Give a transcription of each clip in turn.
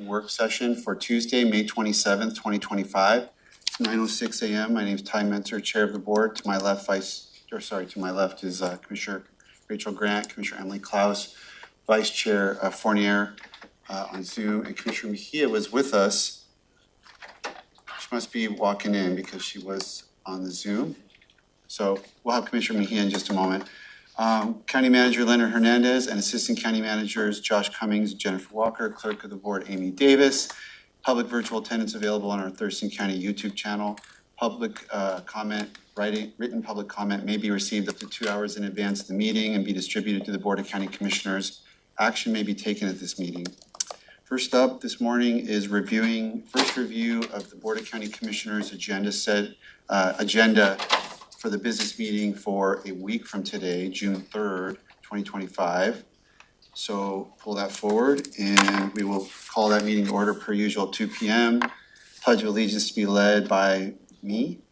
Work session for Tuesday, May 27th, 2025. It's 9:06 a.m. My name is Ty Mentor, Chair of the Board. To my left is Commissioner Rachel Grant, Commissioner Emily Klaus, Vice Chair Fournier on Zoom, and Commissioner Mejia was with us. She must be walking in because she was on the Zoom. So we'll have Commissioner Mejia in just a moment. County Manager Leonard Hernandez and Assistant County Managers Josh Cummings, Jennifer Walker, Clerk of the Board Amy Davis. Public virtual attendance available on our Thurston County YouTube channel. Public comment, written public comment may be received up to 2 hours in advance of the meeting and be distributed to the Board of County Commissioners. Action may be taken at this meeting. First up this morning is first review of the Board of County Commissioners agenda for the business meeting for a week from today, June 3rd, 2025. So pull that forward and we will call that meeting to order per usual 2 p.m. Pledge of Allegiance to be led by me.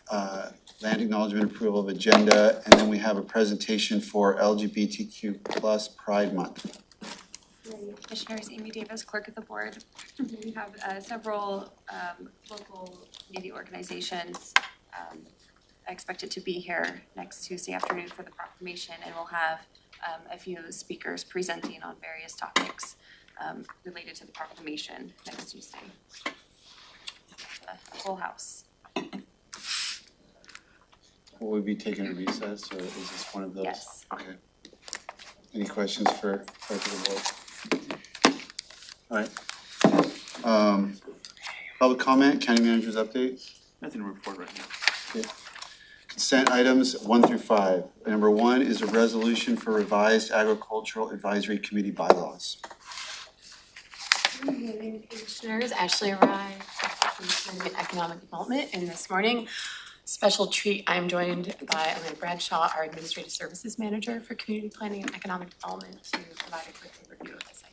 Land acknowledgement approval of agenda, and then we have a presentation for LGBTQ plus Pride Month. Commissioners, Amy Davis, Clerk of the Board. We have several local community organizations expected to be here next Tuesday afternoon for the proclamation, and we'll have a few speakers presenting on various topics related to the proclamation next Tuesday. A full house. Will we be taking a recess, or is this one of those? Yes. Okay. Any questions for Clerk of the Board? All right. Public comment, County Manager's update? Nothing to report right now. Okay. Consent items 1 through 5. Number 1 is a resolution for revised Agricultural Advisory Committee bylaws. Good morning, Commissioners. Ashley arrived from Economic Development, and this morning, special treat, I'm joined by Amanda Bradshaw, our Administrative Services Manager for Community Planning and Economic Development, to provide a quick overview of this item.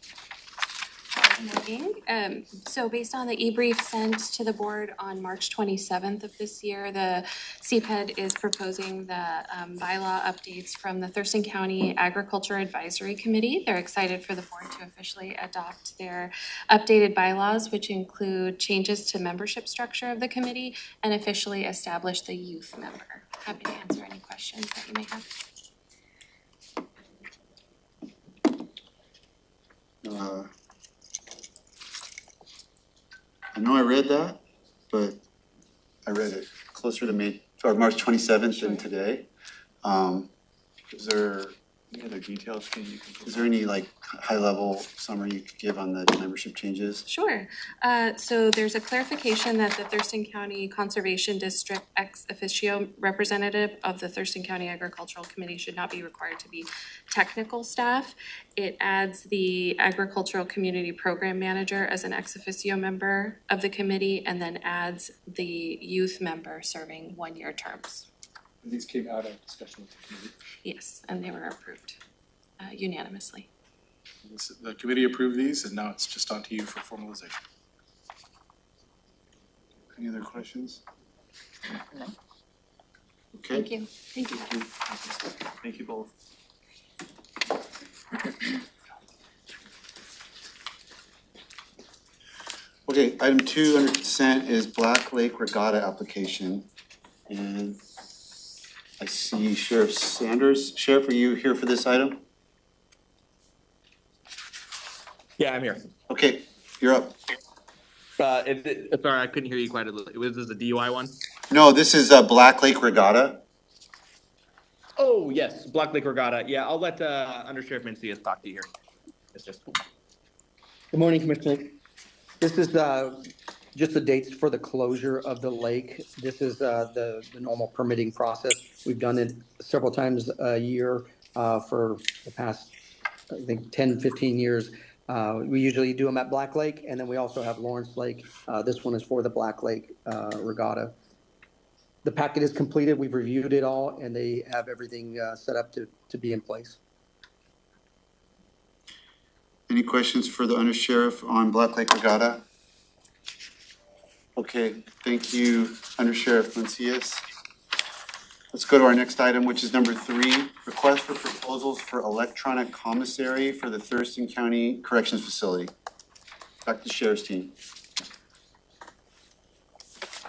Good morning. So based on the e-brief sent to the board on March 27th of this year, the CPED is proposing the bylaw updates from the Thurston County Agriculture Advisory Committee. They're excited for the board to officially adopt their updated bylaws, which include changes to membership structure of the committee and officially establish the youth member. Happy to answer any questions that you may have. I know I read that, but I read it closer to March 27th than today. Is there Any other details Is there any high-level summary you could give on the membership changes? Sure. So there's a clarification that the Thurston County Conservation District ex officio representative of the Thurston County Agricultural Committee should not be required to be technical staff. It adds the Agricultural Community Program Manager as an ex officio member of the committee, and then adds the youth member serving 1-year terms. These came out of discussion with the committee. Yes, and they were approved unanimously. The committee approved these, and now it's just on to you for formalization. Any other questions? No. Okay. Thank you. Thank you. Thank you both. Okay, item 2 under consent is Black Lake Regatta application. And I see Sheriff Sanders. Sheriff, are you here for this item? Yeah, I'm here. Okay, you're up. Sorry, I couldn't hear you quite a little. Was this a DUI one? No, this is Black Lake Regatta. Oh, yes, Black Lake Regatta. Yeah, I'll let Under Sheriff Mencius talk to you here. It's just. Good morning, Commissioner. This is just the dates for the closure of the lake. This is the normal permitting process. We've done it several times a year for the past, I think, 10, 15 years. We usually do them at Black Lake, and then we also have Lawrence Lake. This one is for the Black Lake Regatta. The packet is completed. We've reviewed it all, and they have everything set up to be in place. Any questions for the Under Sheriff on Black Lake Regatta? Okay, thank you, Under Sheriff Mencius. Let's go to our next item, which is number 3, request for proposals for electronic commissary for the Thurston County Corrections Facility. Back to the sheriff's team.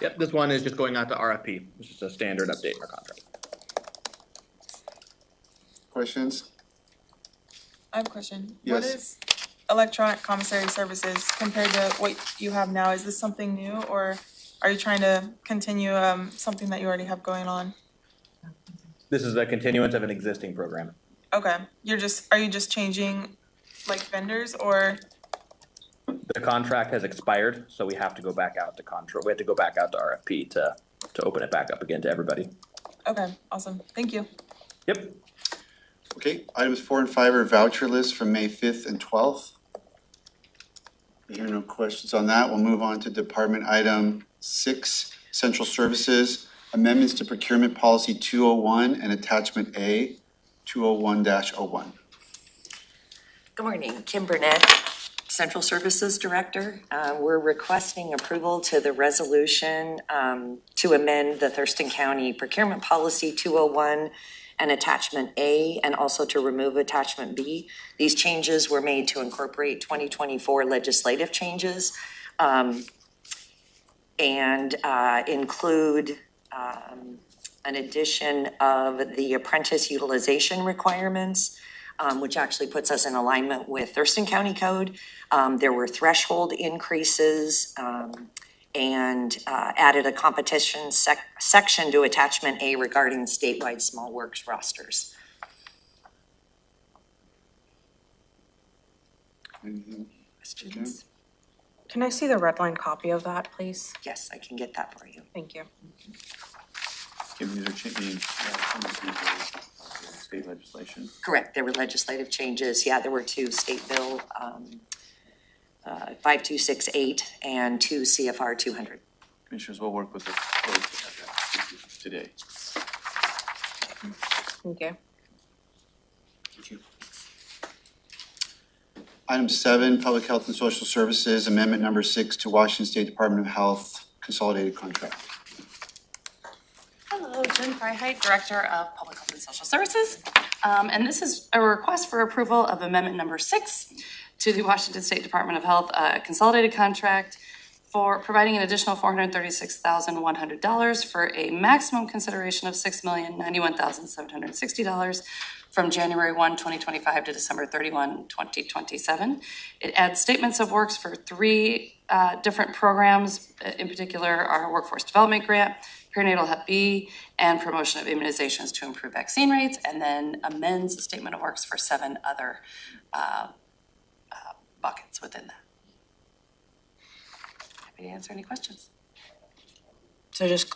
Yep, this one is just going out to RFP, which is a standard update in our contract. Questions? I have a question. Yes. What is electronic commissary services compared to what you have now? Is this something new, or are you trying to continue something that you already have going on? This is a continuance of an existing program. Okay, are you just changing like vendors, or? The contract has expired, so we have to go back out to we have to go back out to RFP to open it back up again to everybody. Okay, awesome. Thank you. Yep. Okay, items 4 and 5 are voucher lists from May 5th and 12th. I hear no questions on that. We'll move on to department item 6, central services, amendments to procurement policy 201 and attachment A, 201-01. Good morning, Kim Burnett, Central Services Director. We're requesting approval to the resolution to amend the Thurston County Procurement Policy 201 and Attachment A, and also to remove Attachment B. These changes were made to incorporate 2024 legislative changes and include an addition of the apprentice utilization requirements, which actually puts us in alignment with Thurston County Code. There were threshold increases and added a competition section to Attachment A regarding statewide small works rosters. Anything? Questions? Can I see the red line copy of that, please? Yes, I can get that for you. Thank you. Given these are changing, state legislation. Correct, there were legislative changes. Yeah, there were 2 State Bill 5268 and 2 CFR 200. Commissioners will work with the clerk to have that today. Thank you. Thank you. Item 7, public health and social services, amendment number 6 to Washington State Department of Health consolidated contract. Hello, Jen Freiheit, Director of Public Health and Social Services. And this is a request for approval of amendment number 6 to the Washington State Department of Health consolidated contract for providing an additional $436,100 for a maximum consideration of $6,091,760 from January 1, 2025 to December 31, 2027. It adds statements of works for 3 different programs, in particular our workforce development grant, perinatal Hep B, and promotion of immunizations to improve vaccine rates, and then amends the statement of works for 7 other buckets within that. Happy to answer any questions. So just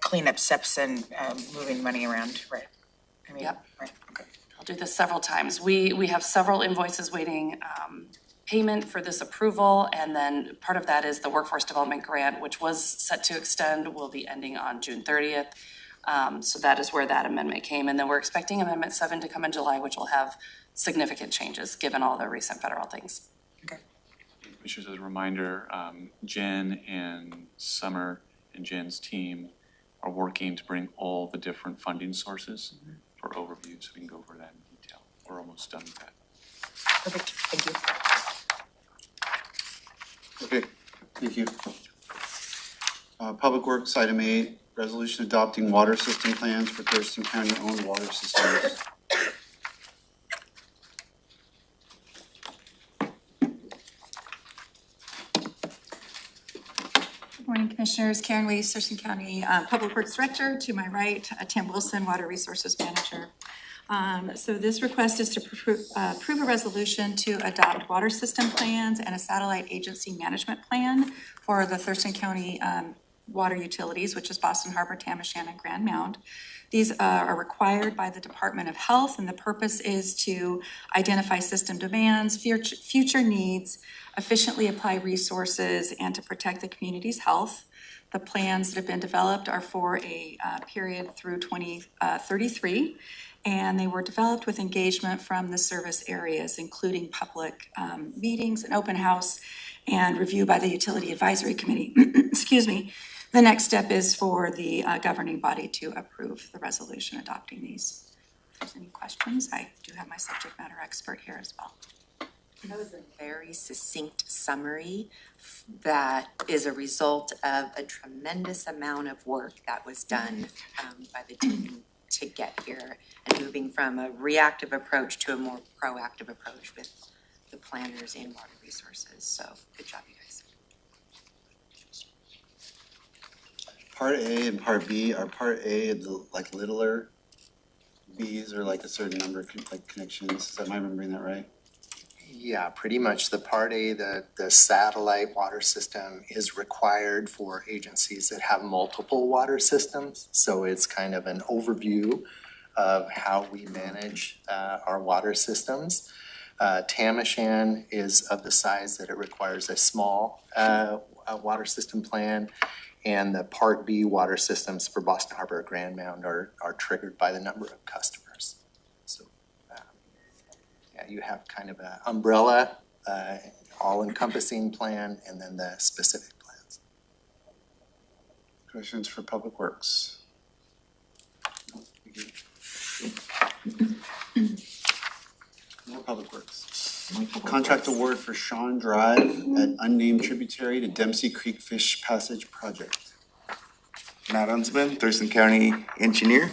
clean up steps and moving money around, right? I mean, Yep. right, okay. I'll do this several times. We have several invoices waiting payment for this approval, and then part of that is the workforce development grant, which was set to extend, will be ending on June 30th. So that is where that amendment came, and then we're expecting Amendment 7 to come in July, which will have significant changes given all the recent federal things. Commissioners, as a reminder, Jen and Summer and Jen's team are working to bring all the different funding sources for overview, so we can go over that in detail. We're almost done with that. Perfect, thank you. Okay, thank you. Public Works, item 8, resolution adopting water system plans for Thurston County-owned water systems. Good morning, Commissioners. Karen Weiss, Thurston County Public Works Director. To my right, Tim Wilson, Water Resources Manager. So this request is to approve a resolution to adopt water system plans and a satellite agency management plan for the Thurston County water utilities, which is Boston Harbor, Tamishan, and Grand Mound. These are required by the Department of Health, and the purpose is to identify system demands, future needs, efficiently apply resources, and to protect the community's health. The plans that have been developed are for a period through 2033, and they were developed with engagement from the service areas, including public meetings, an open house, and review by the Utility Advisory Committee. Excuse me. The next step is for the governing body to approve the resolution adopting these. If there's any questions, I do have my subject matter expert here as well. That was a very succinct summary that is a result of a tremendous amount of work that was done by the team to get here and moving from a reactive approach to a more proactive approach with the planners in water resources. So good job, you guys. Part A and Part B, are Part A like littler? B's are like a certain number of like connections, am I remembering that right? Yeah, pretty much the Part A, the satellite water system is required for agencies that have multiple water systems. So it's kind of an overview of how we manage our water systems. Tamishan is of the size that it requires a small water system plan. And the Part B water systems for Boston Harbor or Grand Mound are triggered by the number of customers. So yeah, you have kind of an umbrella, all-encompassing plan, and then the specific plans. Questions for Public Works? More Public Works. Contract award for Shawn Drive at unnamed tributary to Dempsey Creek Fish Passage Project. Matt Unsman, Thurston County Engineer.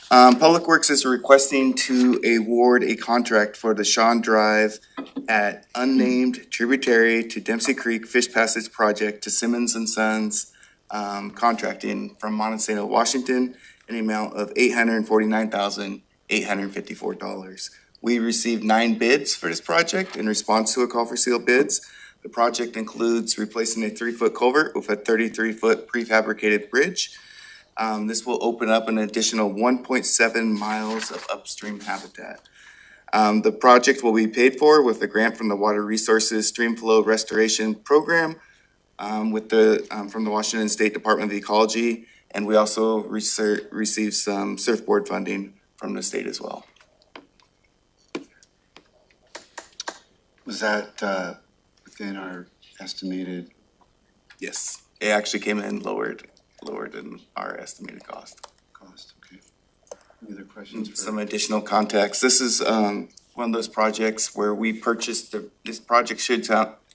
Public Works is requesting to award a contract for the Shawn Drive at unnamed tributary to Dempsey Creek Fish Passage Project to Simmons and Sons Contracting from Montesano, Washington, in the amount of $849,854. We received 9 bids for this project in response to a call for sealed bids. The project includes replacing a 3-foot culvert with a 33-foot prefabricated bridge. This will open up an additional 1.7 miles of upstream habitat. The project will be paid for with a grant from the Water Resources Streamflow Restoration Program from the Washington State Department of Ecology, and we also received some surfboard funding from the state as well. Was that within our estimated? Yes, it actually came in lower than our estimated cost. Okay. Any other questions? Some additional context. This is one of those projects where we purchased this project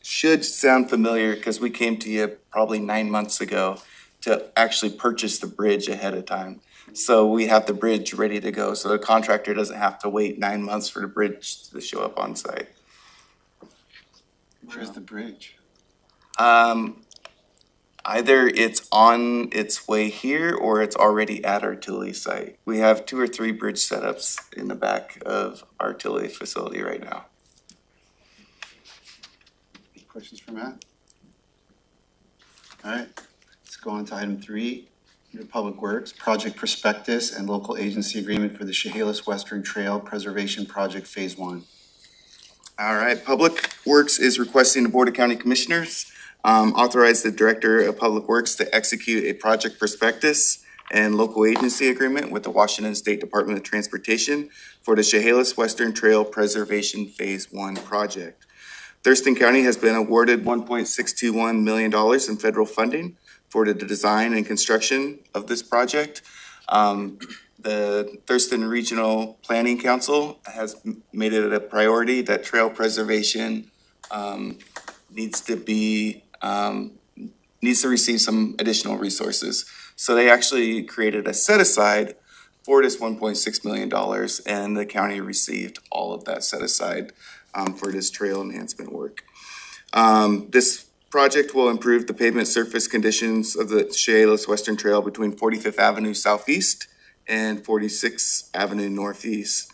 should sound familiar because we came to you probably 9 months ago to actually purchase the bridge ahead of time. So we have the bridge ready to go. So the contractor doesn't have to wait 9 months for the bridge to show up on site. Where's the bridge? Either it's on its way here or it's already at our Tilly site. We have 2 or 3 bridge setups in the back of our Tilly facility right now. Questions for Matt? All right, let's go on to item 3. Under Public Works, Project Prospectus and Local Agency Agreement for the Chehalis Western Trail Preservation Project Phase 1. All right, Public Works is requesting the Board of County Commissioners authorize the Director of Public Works to execute a project prospectus and local agency agreement with the Washington State Department of Transportation for the Chehalis Western Trail Preservation Phase 1 project. Thurston County has been awarded $1.621 million in federal funding for the design and construction of this project. The Thurston Regional Planning Council has made it a priority that trail preservation needs to receive some additional resources. So they actually created a set aside for this $1.6 million, and the county received all of that set aside for this trail enhancement work. This project will improve the pavement surface conditions of the Chehalis Western Trail between 45th Avenue Southeast and 46th Avenue Northeast.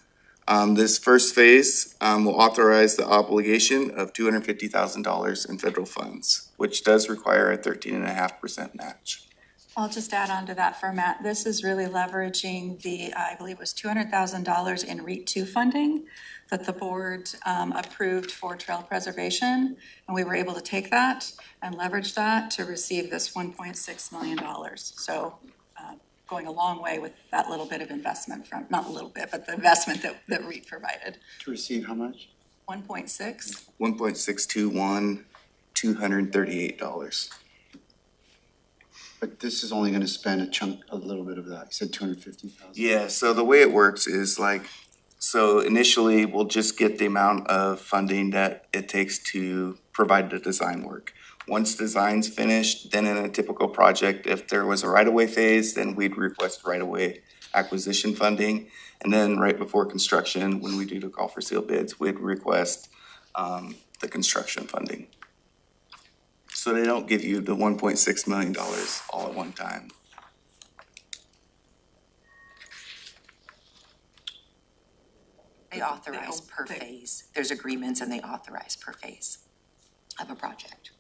This first phase will authorize the obligation of $250,000 in federal funds, which does require a 13.5% match. I'll just add on to that for Matt. This is really leveraging the, I believe it was $200,000 in REAP 2 funding that the board approved for trail preservation. And we were able to take that and leverage that to receive this $1.6 million. So going a long way with that little bit of investment from, not a little bit, but the investment that REAP provided. To receive how much? 1.6. 1.621, $238. But this is only gonna spend a little bit of that. You said 250,000. Yeah, so the way it works is like, So initially, we'll just get the amount of funding that it takes to provide the design work. Once design's finished, then in a typical project, if there was a right-of-way phase, then we'd request right-of-way acquisition funding. And then right before construction, when we do the call for sealed bids, we'd request the construction funding. So they don't give you the $1.6 million all at one time. They authorize per phase. There's agreements and they authorize per phase of a project.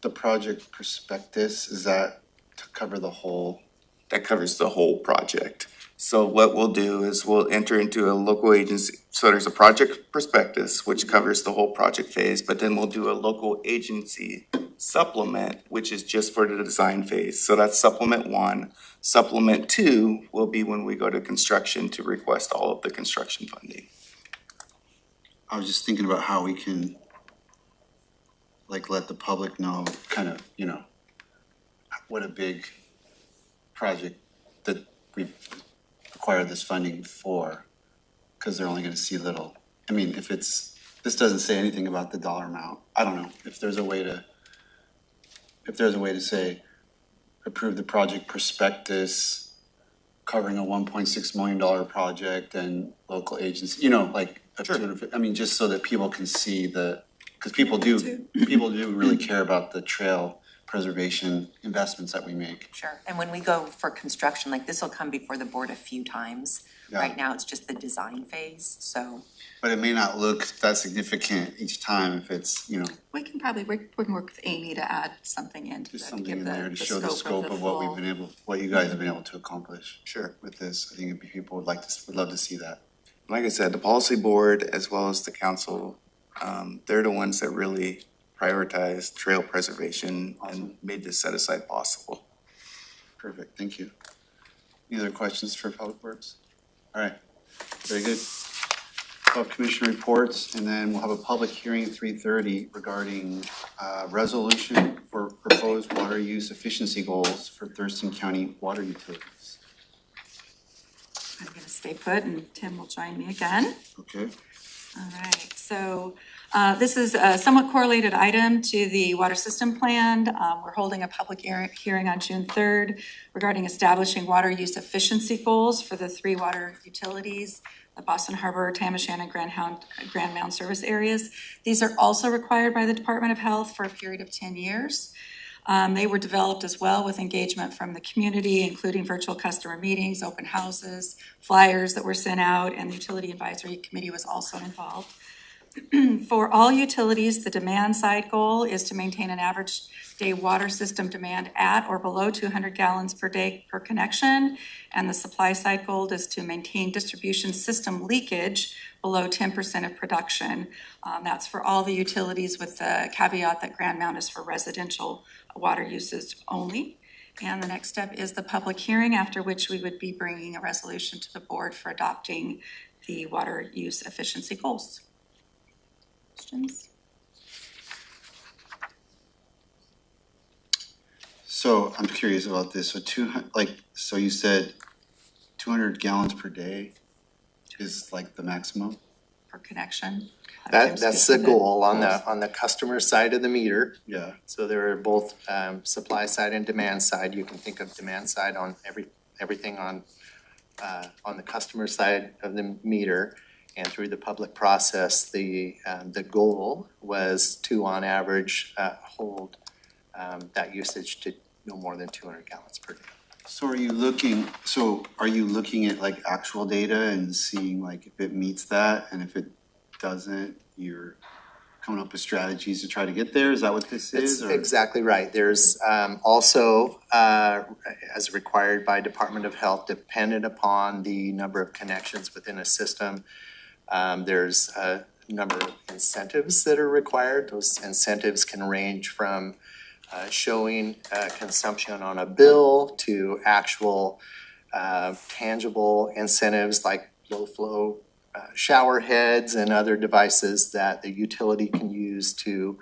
The project prospectus, is that to cover the whole? That covers the whole project. So what we'll do is we'll enter into a local agency. So there's a project prospectus, which covers the whole project phase, but then we'll do a local agency supplement, which is just for the design phase. So that's supplement 1. Supplement 2 will be when we go to construction to request all of the construction funding. I was just thinking about how we can like let the public know kind of, you know, what a big project that we've acquired this funding for, because they're only gonna see little. I mean, if it's, this doesn't say anything about the dollar amount. I don't know if there's a way to say, approve the project prospectus covering a $1.6 million project and local agency, you know, like, I mean, just so that people can see because people do really care about the trail preservation investments that we make. Sure, and when we go for construction, like this will come before the board a few times. Yeah. Right now, it's just the design phase, so. But it may not look that significant each time if it's, you know, We can work with Amy to add something into just that, to something give in the there to show the scope of what we've been able, what you guys have been able to accomplish. Sure. With this, I think people would love to see that. Like I said, the policy board as well as the council, they're the ones that really prioritize trail preservation and made this set aside possible. Perfect, thank you. Any other questions for Public Works? All right, very good. Commissioner reports, and then we'll have a public hearing at 3:30 regarding resolution for proposed water use efficiency goals for Thurston County water utilities. I'm gonna stay put and Tim will join me again. Okay. All right, so this is a somewhat correlated item to the water system plan. We're holding a public hearing on June 3rd regarding establishing water use efficiency goals for the 3 water utilities, the Boston Harbor, Tam-O'Shannon, and Grand Mound service areas. These are also required by the Department of Health for a period of 10 years. They were developed as well with engagement from the community, including virtual customer meetings, open houses, flyers that were sent out, and the Utility Advisory Committee was also involved. For all utilities, the demand side goal is to maintain an average day water system demand at or below 200 gallons per day per connection. And the supply side goal is to maintain distribution system leakage below 10% of production. That's for all the utilities with the caveat that Grand Mound is for residential water usage only. And the next step is the public hearing, after which we would be bringing a resolution to the board for adopting the water use efficiency goals. Questions? So I'm curious about this. So so you said 200 gallons per day is like the maximum? Per connection. That's the goal on the customer side of the meter. Yeah. So there are both supply side and demand side. You can think of demand side on everything on the customer side of the meter. And through the public process, the goal was to, on average, hold that usage to no more than 200 gallons per day. So are you looking at like actual data and seeing like if it meets that, and if it doesn't, you're coming up with strategies to try to get there? Is that what this is? That's exactly right. There's also, as required by Department of Health, dependent upon the number of connections within a system, there's a number of incentives that are required. Those incentives can range from showing consumption on a bill to actual tangible incentives like low flow shower heads and other devices that the utility can use to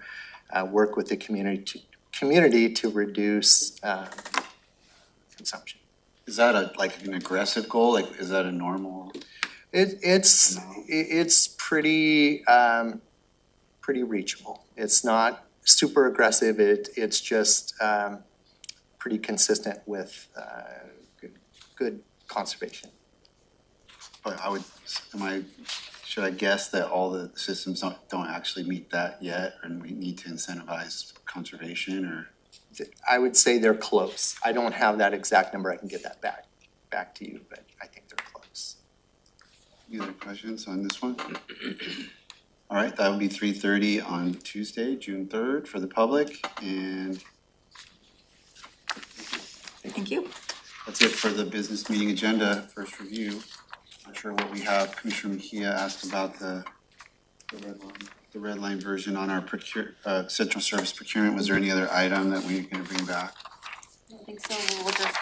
work with the community to reduce consumption. Is that like an aggressive goal? Like, is that a normal? It's pretty, pretty reachable. It's not super aggressive. It's just, pretty consistent with, good conservation. But should I guess that all the systems don't actually meet that yet, and we need to incentivize conservation, or? I would say they're close. I don't have that exact number. I can get that back to you, but I think they're close. Any other questions on this one? All right, that would be 3:30 on Tuesday, June 3rd for the public, and Thank you. that's it for the business meeting agenda, first review. Not sure what we have. Commissioner Mejia asked about the red line version on our central service procurement. Was there any other item that we're gonna bring back? I don't think so. We'll just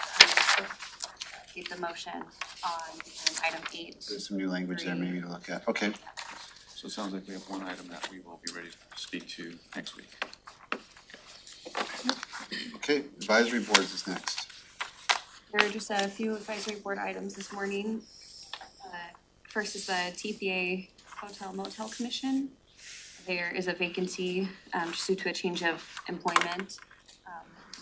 keep the motion on item 8. There's some new language there maybe to look at. Okay. So it sounds like we have one item that we will be ready to speak to next week. Okay, advisory boards is next. There are just a few advisory board items this morning. First is the TPA Hotel Motel Commission. There is a vacancy just due to a change of employment.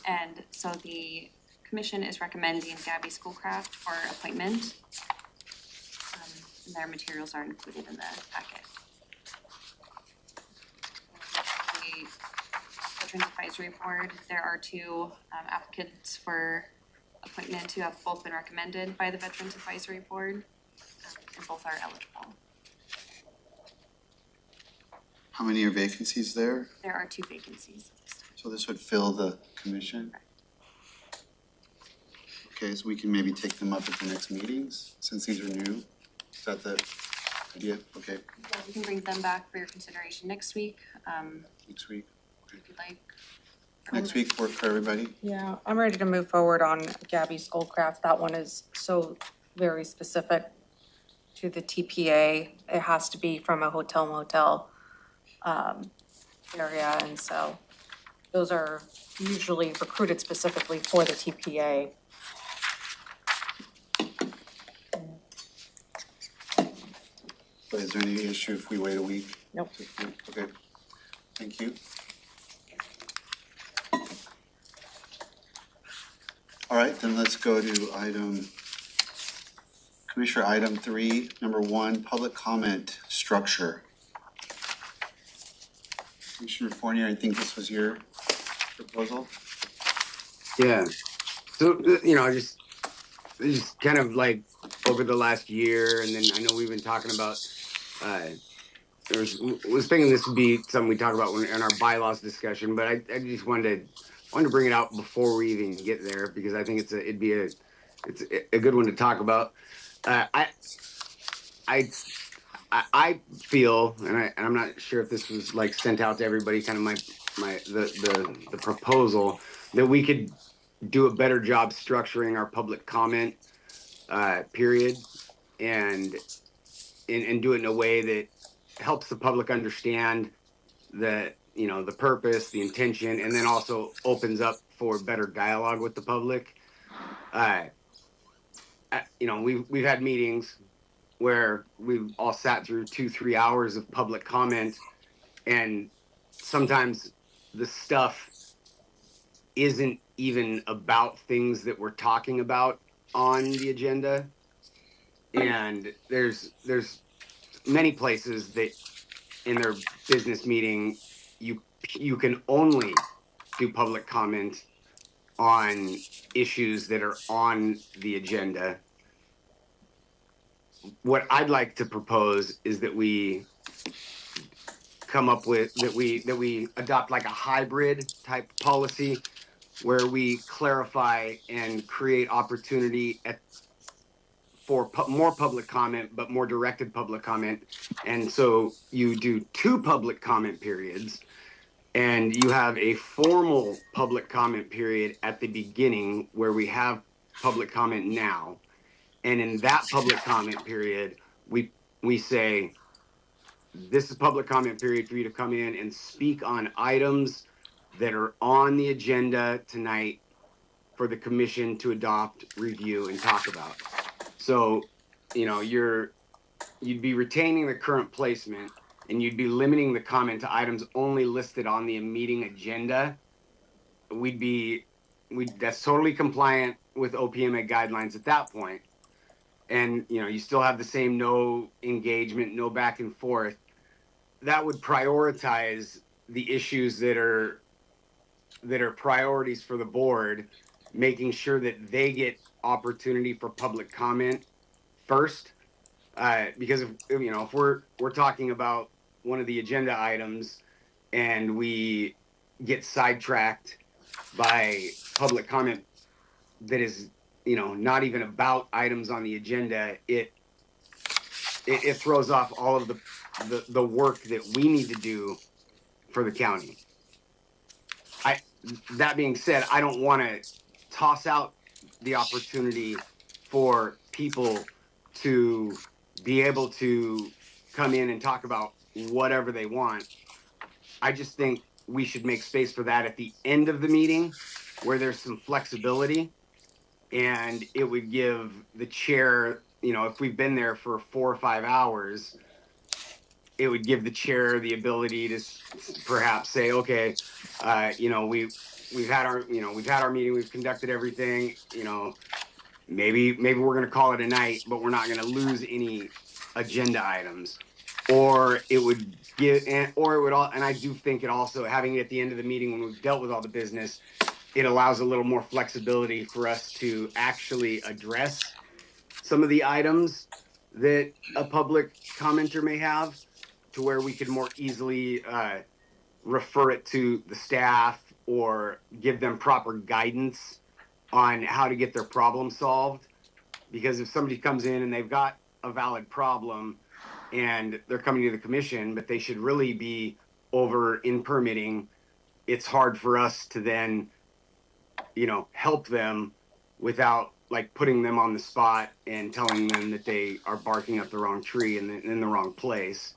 And so the commission is recommending Gabby Schoolcraft for appointment. And their materials are included in the packet. The Veterans Advisory Board, there are 2 applicants for appointment who have both been recommended by the Veterans Advisory Board, and both are eligible. How many are vacancies there? There are 2 vacancies. So this would fill the commission? Okay, so we can maybe take them up at the next meetings, since these are new? Is that the idea? Okay, Yeah, we can bring them back for your consideration next week, next week. if you'd like. Next week work for everybody? Yeah, I'm ready to move forward on Gabby Schoolcraft. That one is so very specific to the TPA. It has to be from a hotel motel area, and so those are usually recruited specifically for the TPA. But is there any issue if we wait a week? Nope. Okay, thank you. All right, then let's go to Commissioner item 3, number 1, public comment structure. Commissioner Fournier, I think this was your proposal? Yeah, so, just kind of like over the last year, and then I know we've been talking about, was thinking this would be something we talk about in our bylaws discussion, but I just wanted to bring it out before we even get there, because I think it'd be a good one to talk about. I feel, and I'm not sure if this was like sent out to everybody, kind of the proposal, that we could do a better job structuring our public comment period, and do it in a way that helps the public understand the purpose, the intention, and then also opens up for better dialogue with the public. We've had meetings where we've all sat through 2-3 hours of public comment, and sometimes the stuff isn't even about things that we're talking about on the agenda. And there's many places that in their business meeting you can only do public comment on issues that are on the agenda. What I'd like to propose is that we come up with that we adopt like a hybrid type policy, where we clarify and create opportunity for more public comment, but more directed public comment. And so you do 2 public comment periods, and you have a formal public comment period at the beginning where we have public comment now. And in that public comment period, we say, this is public comment period for you to come in and speak on items that are on the agenda tonight for the commission to adopt, review, and talk about. So, your you'd be retaining the current placement and you'd be limiting the comment to items only listed on the meeting agenda, that's totally compliant with OPMA guidelines at that point. And, you know, you still have the same no engagement, no back and forth. That would prioritize the issues that are priorities for the board, making sure that they get opportunity for public comment first. Because if we're talking about one of the agenda items and we get sidetracked by public comment that is, not even about items on the agenda, it throws off all of the work that we need to do for the county. That being said, I don't want to toss out the opportunity for people to be able to come in and talk about whatever they want. I just think we should make space for that at the end of the meeting where there's some flexibility, and it would give the chair, if we've been there for 4 or 5 hours, it would give the chair the ability to perhaps say, okay, we've had our meeting, we've conducted everything, maybe we're going to call it a night, but we're not going to lose any agenda items. Or it would and I do think it also, having it at the end of the meeting when we've dealt with all the business, it allows a little more flexibility for us to actually address some of the items that a public commenter may have, to where we could more easily refer it to the staff or give them proper guidance on how to get their problem solved. Because if somebody comes in and they've got a valid problem and they're coming to the commission, but they should really be over in permitting, it's hard for us to then, help them without putting them on the spot and telling them that they are barking up the wrong tree and in the wrong place.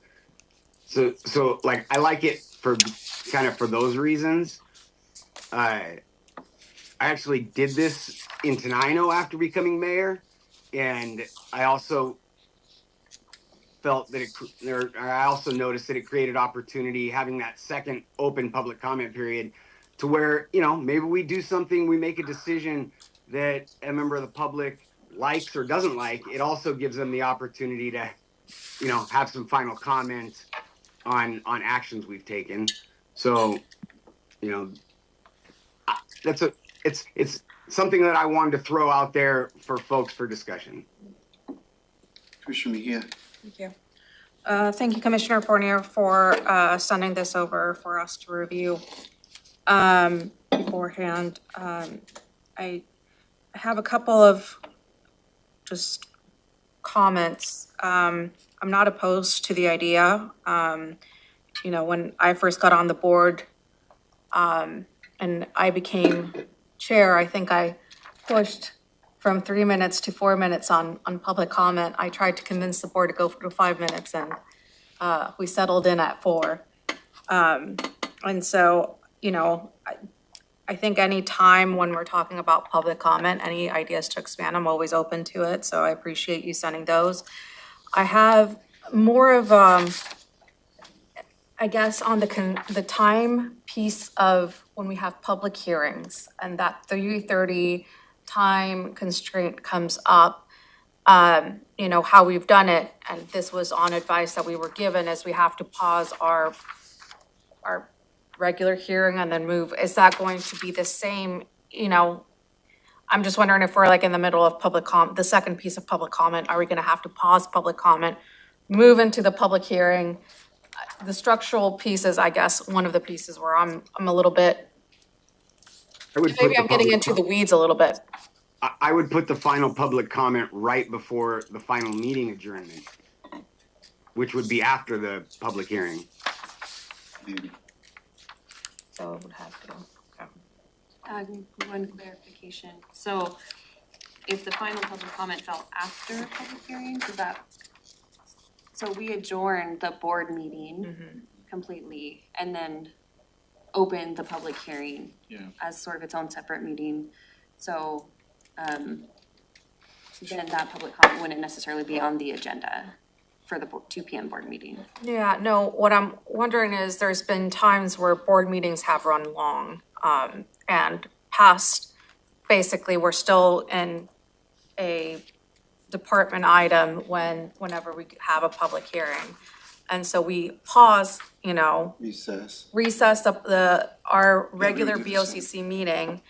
So I like it for those reasons. I actually did this in Tenino after becoming mayor, and I also felt that I also noticed that it created opportunity, having that second open public comment period, to where, maybe we do something, we make a decision that a member of the public likes or doesn't like. It also gives them the opportunity to, have some final comment on actions we've taken. So, it's something that I wanted to throw out there for folks for discussion. Commissioner Mejia. Thank you. Thank you, Commissioner Fournier, for sending this over for us to review beforehand. I have a couple of just comments. I'm not opposed to the idea. When I first got on the board and I became chair, I think I pushed from 3 minutes to 4 minutes on public comment. I tried to convince the board to go to 5 minutes, and we settled in at 4. And so, I think any time when we're talking about public comment, any ideas to expand, I'm always open to it. So I appreciate you sending those. I have more of, I guess, on the time piece of when we have public hearings and that 3:30 time constraint comes up, how we've done it, and this was on advice that we were given, is we have to pause our regular hearing and then move. Is that going to be the same? I'm just wondering if we're in the middle of the second piece of public comment, are we going to have to pause public comment, move into the public hearing? The structural pieces, I guess, one of the pieces where I'm a little bit, maybe I'm getting into the weeds a little bit. I would put the final public comment right before the final meeting adjournment, which would be after the public hearing. So it would have to, okay. One clarification. So if the final public comment fell after public hearing, so we adjourned the board meeting completely and then opened the public hearing as sort of its own separate meeting. So then that public comment wouldn't necessarily be on the agenda. for the 2 p.m. board meeting. Yeah, no, what I'm wondering is there's been times where board meetings have run long, and past, basically, we're still in a department item whenever we have a public hearing. And so we pause, recess our regular BOCC meeting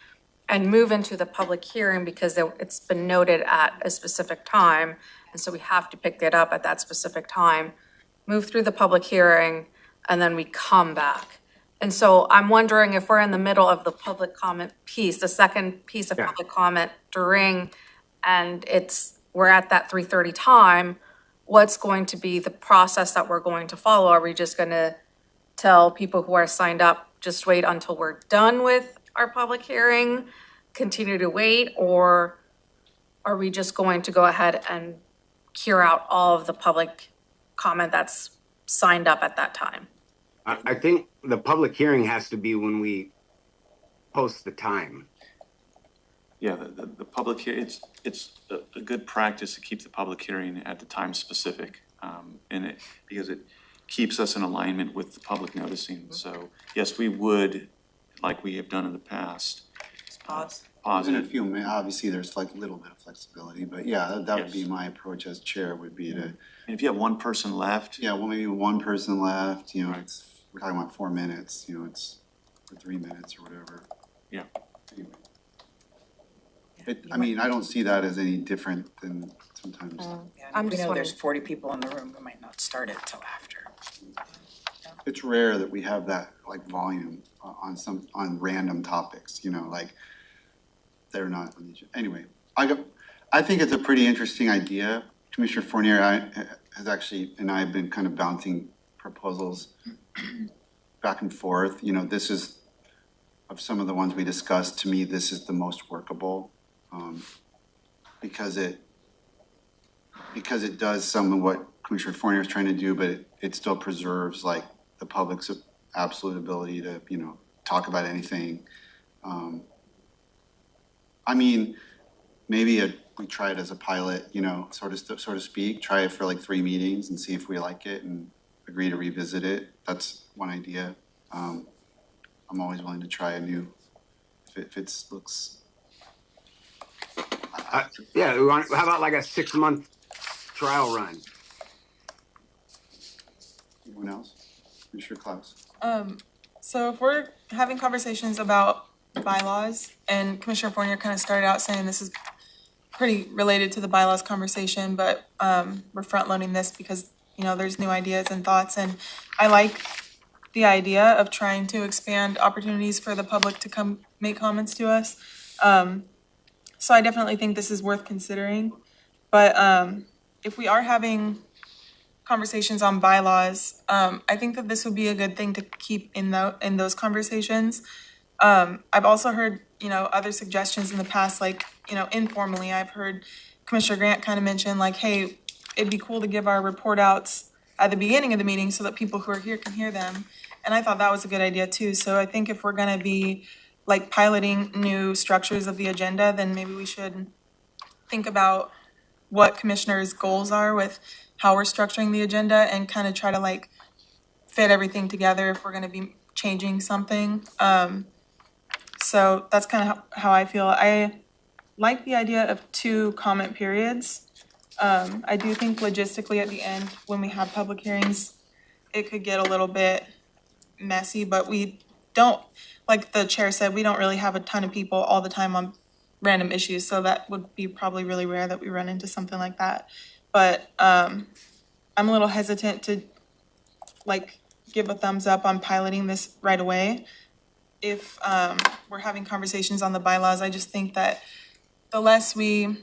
and move into the public hearing because it's been noted at a specific time. And so we have to pick it up at that specific time, move through the public hearing, and then we come back. And so I'm wondering if we're in the middle of the public comment piece, the second piece of public comment and we're at that 3:30 time, what's going to be the process that we're going to follow? Are we just gonna tell people who are signed up, just wait until we're done with our public hearing, continue to wait, or are we just going to go ahead and cure out all of the public comment that's signed up at that time? I think the public hearing has to be when we post the time. Yeah, the public hearing, it's a good practice to keep the public hearing at the time specific, because it keeps us in alignment with the public noticing. So yes, we would, like we have done in the past. Pause. In a few minutes, obviously there's like a little bit of flexibility, but yeah, that would be my approach as chair would be to. And if you have one person left. Yeah, well, maybe one person left, we're talking about 4 minutes, it's or 3 minutes or whatever. Yeah. Anyway. I don't see that as any different than sometimes. I'm just wondering, there's 40 people in the room, we might not start it till after. It's rare that we have that like volume on random topics, they're not, anyway. I think it's a pretty interesting idea. Commissioner Fournier has actually, and I have been kind of bouncing proposals back and forth. This is, of some of the ones we discussed, to me, this is the most workable. Because it does some of what Commissioner Fournier is trying to do, but it still preserves like the public's absolute ability to, talk about anything. Maybe we try it as a pilot, so to speak, try it for like 3 meetings and see if we like it and agree to revisit it. That's one idea. I'm always willing to try a new, if it looks. How about like a 6-month trial run? Anyone else? Commissioner Klaus? So if we're having conversations about bylaws, and Commissioner Fournier kind of started out saying this is pretty related to the bylaws conversation, but we're front loading this because, there's new ideas and thoughts, and I like the idea of trying to expand opportunities for the public to come make comments to us. So I definitely think this is worth considering, but if we are having conversations on bylaws, I think that this would be a good thing to keep in those conversations. I've also heard, other suggestions in the past, like, informally, I've heard Commissioner Grant kind of mention like, hey, it'd be cool to give our report outs at the beginning of the meeting so that people who are here can hear them. And I thought that was a good idea too. So I think if we're gonna be like piloting new structures of the agenda, then maybe we should think about what commissioners' goals are with how we're structuring the agenda and kind of try to like fit everything together if we're gonna be changing something. So that's kind of how I feel. I like the idea of 2 comment periods. I do think logistically at the end, when we have public hearings, it could get a little bit messy, but we don't, like the chair said, we don't really have a ton of people all the time on random issues, so that would be probably really rare that we run into something like that. But I'm a little hesitant to like give a thumbs up on piloting this right away. If we're having conversations on the bylaws, I just think that the less we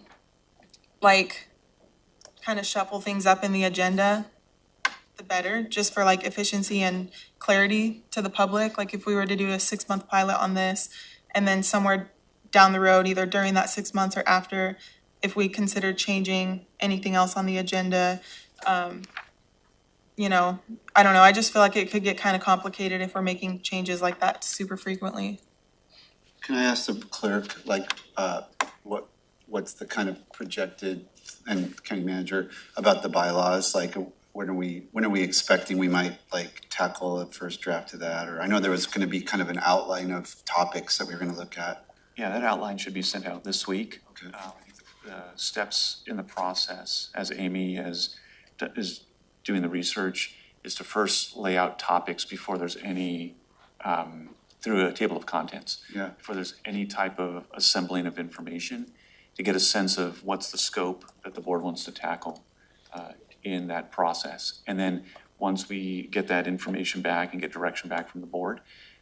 like kind of shuffle things up in the agenda, the better, just for like efficiency and clarity to the public. Like if we were to do a 6-month pilot on this, and then somewhere down the road, either during that 6 months or after, if we consider changing anything else on the agenda, I don't know. I just feel like it could get kind of complicated if we're making changes like that super frequently. Can I ask the clerk, like, what's the kind of projected, and county manager, about the bylaws? Like, when are we expecting we might like tackle a first draft of that? Or I know there was gonna be kind of an outline of topics that we were gonna look at. Yeah, that outline should be sent out this week. Okay. I think the steps in the process, as Amy is doing the research, is to first lay out topics before there's any, through a table of contents. Yeah. Before there's any type of assembling of information, to get a sense of what's the scope that the board wants to tackle in that process. And then once we get that information back and get direction back from the board,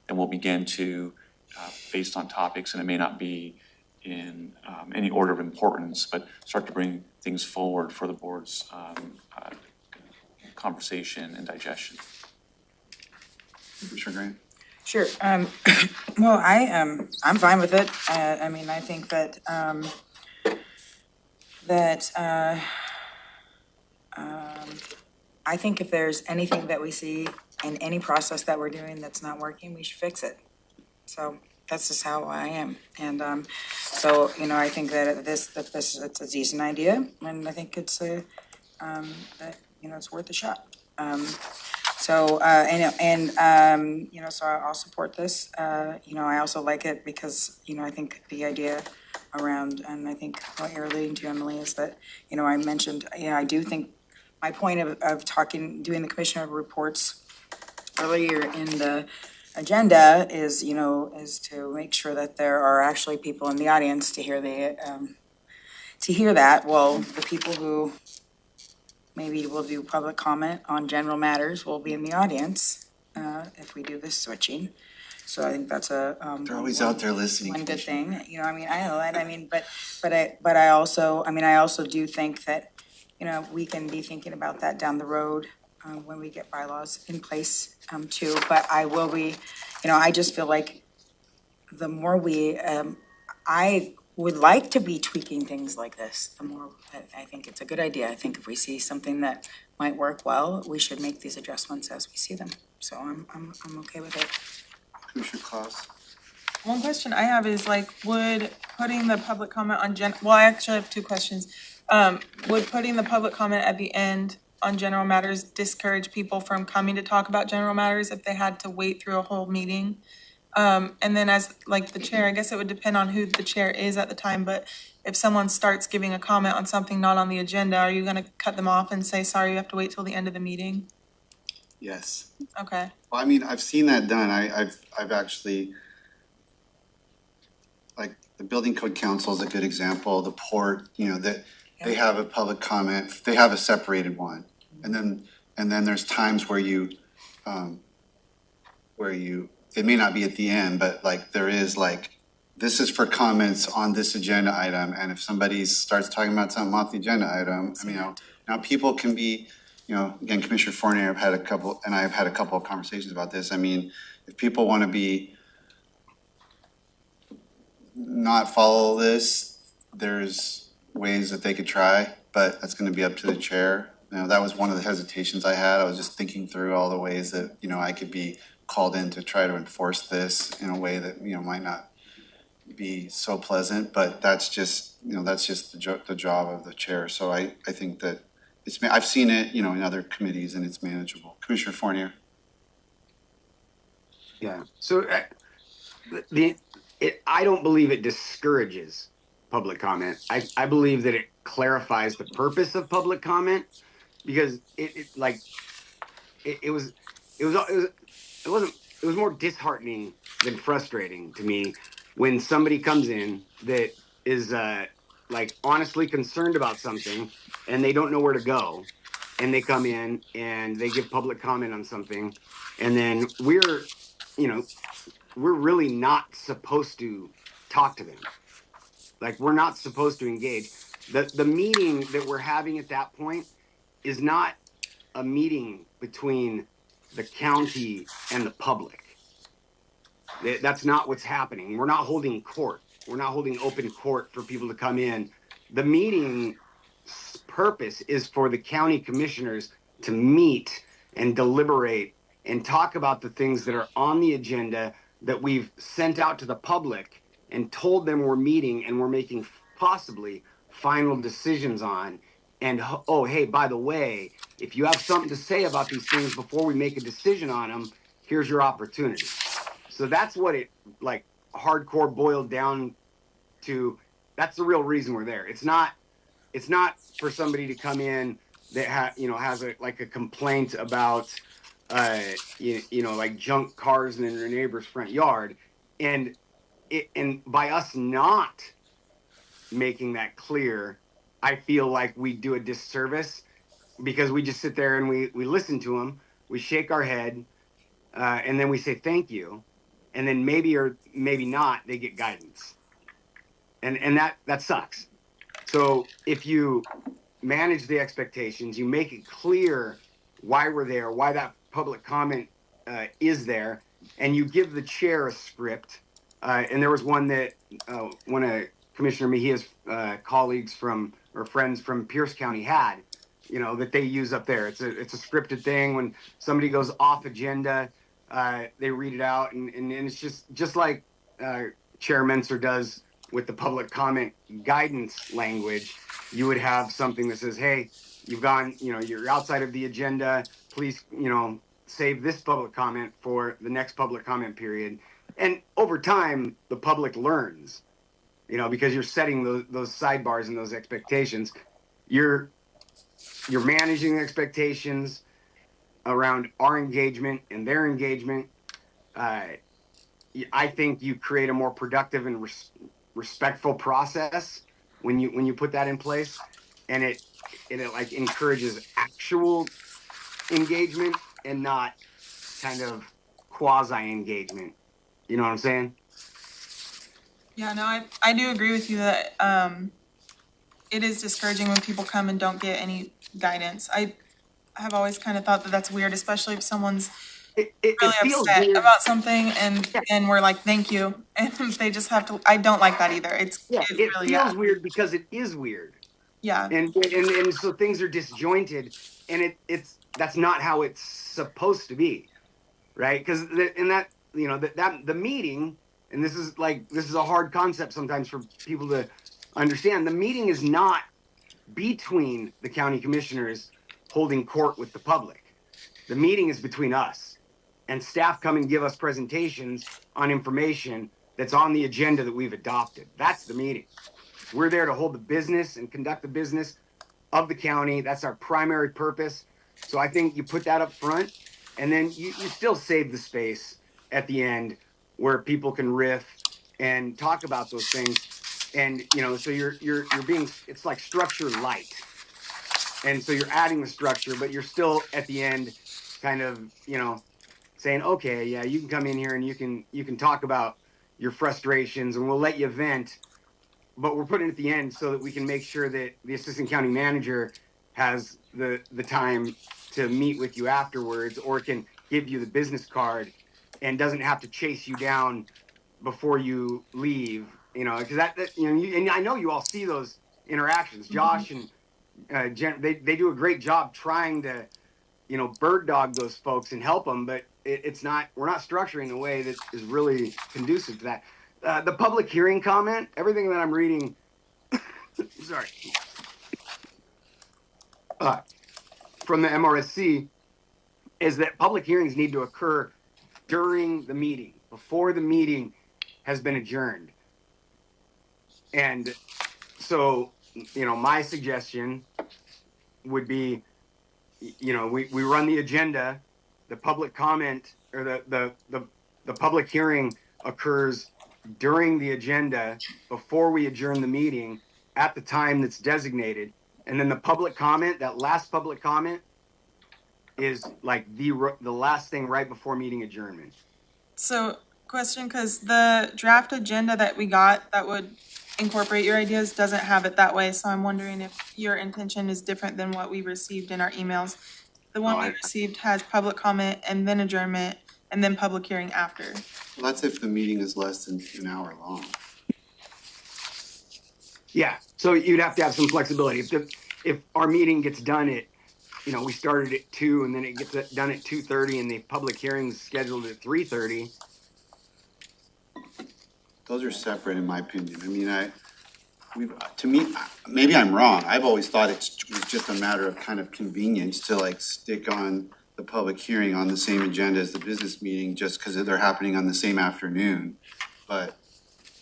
then we'll begin to, based on topics, and it may not be in any order of importance, but start to bring things forward for the board's conversation and digestion. Commissioner Grant? Sure. Well, I'm fine with it. I mean, I think that, I think if there's anything that we see in any process that we're doing that's not working, we should fix it. So that's just how I am. And, so, you know, I think that it's a decent idea, and I think it's that, you know, it's worth a shot. So, you know, so I'll support this. You know, I also like it because, you know, I think the idea around, and I think what you're alluding to, Emily, is that, you know, I mentioned, you know, I do think my point of doing the commissioner reports earlier in the agenda is, you know, is to make sure that there are actually people in the audience to hear that. Well, the people who maybe will do public comment on general matters will be in the audience if we do this switching. So I think that's They're always out there listening. one good thing. You know, I mean, I know that. I mean, but I also do think that, you know, we can be thinking about that down the road when we get bylaws in place too. But I will be, you know, I just feel like the more we, I would like to be tweaking things like this, the more, I think it's a good idea. I think if we see something that might work well, we should make these adjustments as we see them. So I'm okay with it. Commissioner Claus? One question I have is like, would putting the public comment on well, I actually have two questions. Would putting the public comment at the end on general matters discourage people from coming to talk about general matters if they had to wait through a whole meeting? And then as like the chair, I guess it would depend on who the chair is at the time, but if someone starts giving a comment on something not on the agenda, are you gonna cut them off and say, sorry, you have to wait till the end of the meeting? Yes. Okay. Well, I mean, I've seen that done. I've actually, like, the Building Code Council is a good example. The port, you know, that they have a public comment, they have a separated one. And then there's times where it may not be at the end, but like there is like, this is for comments on this agenda item. And if somebody starts talking about something off the agenda item, I mean, you know, now people can be, you know, again, Commissioner Fournier, I've had a couple of conversations about this. I mean, if people want to be, not follow this, there's ways that they could try, but that's going to be up to the chair. You know, that was one of the hesitations I had. I was just thinking through all the ways that, you know, I could be called in to try to enforce this in a way that, you know, might not be so pleasant, but that's just, you know, that's just the job of the chair. So I think that I've seen it, you know, in other committees and it's manageable. Commissioner Fournier. Yeah, so I don't believe it discourages public comment. I believe that it clarifies the purpose of public comment, because it was more disheartening than frustrating to me when somebody comes in that is like honestly concerned about something and they don't know where to go, and they come in and they give public comment on something, and then we're really not supposed to talk to them. Like, we're not supposed to engage. The meeting that we're having at that point is not a meeting between the county and the public. That's not what's happening. We're not holding court. We're not holding open court for people to come in. The meeting's purpose is for the county commissioners to meet and deliberate and talk about the things that are on the agenda that we've sent out to the public and told them we're meeting and we're making possibly final decisions on. And, oh, hey, by the way, If you have something to say about these things before we make a decision on them, here's your opportunity. So that's what it like hardcore boiled down to. That's the real reason we're there. It's not for somebody to come in that has a complaint about like junk cars in their neighbor's front yard, and by us not making that clear, I feel like we do a disservice, because we just sit there and we listen to them, we shake our head, and then we say thank you, and then maybe or maybe not they get guidance, and that sucks. So if you manage the expectations, you make it clear why we're there, why that public comment is there, and you give the chair a script. And there was one that one of Commissioner Mejia's colleagues or friends from Pierce County had, that they use up there. It's a scripted thing. When somebody goes off agenda, they read it out, and it's just like Chair Menser does with the public comment guidance language. You would have something that says, hey, you've gone, you're outside of the agenda, please, save this public comment for the next public comment period. And over time, the public learns, because you're setting those sidebars and those expectations. You're managing the expectations around our engagement and their engagement. I think you create a more productive and respectful process when you put that in place, and it like encourages actual engagement and not kind of quasi engagement. You know what I'm saying? Yeah, no, I do agree with you that it is discouraging when people come and don't get any guidance. I have always kind of thought that that's weird, especially if someone's really upset weird about something and we're like, thank you, and they just have to. I don't like that either. It really feels weird because it is weird. Yeah. And so things are disjointed, and that's not how it's supposed to be, right? Because the meeting, and this is a hard concept sometimes for people to understand. The meeting is not between the county commissioners holding court with the public. The meeting is between us, and staff come and give us presentations on information that's on the agenda that we've adopted. That's the meeting. We're there to hold the business and conduct the business of the county. That's our primary purpose. So I think you put that up front, and then you still save the space at the end where people can riff and talk about those things. And so you're being, it's like structure light. And so you're adding the structure, but you're still at the end kind of, saying, okay, yeah, you can come in here and you can talk about your frustrations, and we'll let you vent. But we're putting it at the end so that we can make sure that the assistant county manager has the time to meet with you afterwards, or can give you the business card and doesn't have to chase you down before you leave, because that and I know you all see those interactions. Josh and Jen, they do a great job trying to, bird dog those folks and help them, but we're not structuring in a way that is really conducive to that. The public hearing comment, everything that I'm reading, sorry, from the MRSC is that public hearings need to occur during the meeting, before the meeting has been adjourned. And so, my suggestion would be, we run the agenda, the public comment, or the public hearing occurs during the agenda before we adjourn the meeting at the time that's designated. And then the public comment, that last public comment, is like the last thing right before meeting adjournment. So, question, because the draft agenda that we got that would incorporate your ideas doesn't have it that way. So I'm wondering if your intention is different than what we received in our emails. The one we received has public comment and then adjournment and then public hearing after. Well, that's if the meeting is less than an hour long. Yeah, so you'd have to have some flexibility. If our meeting gets done at, we started at 2 and then it gets done at 2:30 and the public hearing's scheduled at 3:30. Those are separate in my opinion. I mean, to me, maybe I'm wrong, I've always thought it was just a matter of kind of convenience to like stick on the public hearing on the same agenda as the business meeting, just because they're happening on the same afternoon. But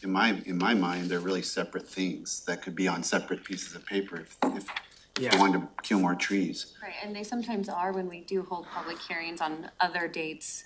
in my mind, they're really separate things that could be on separate pieces of paper if you wanted to kill more trees. Right, and they sometimes are when we do hold public hearings on other dates,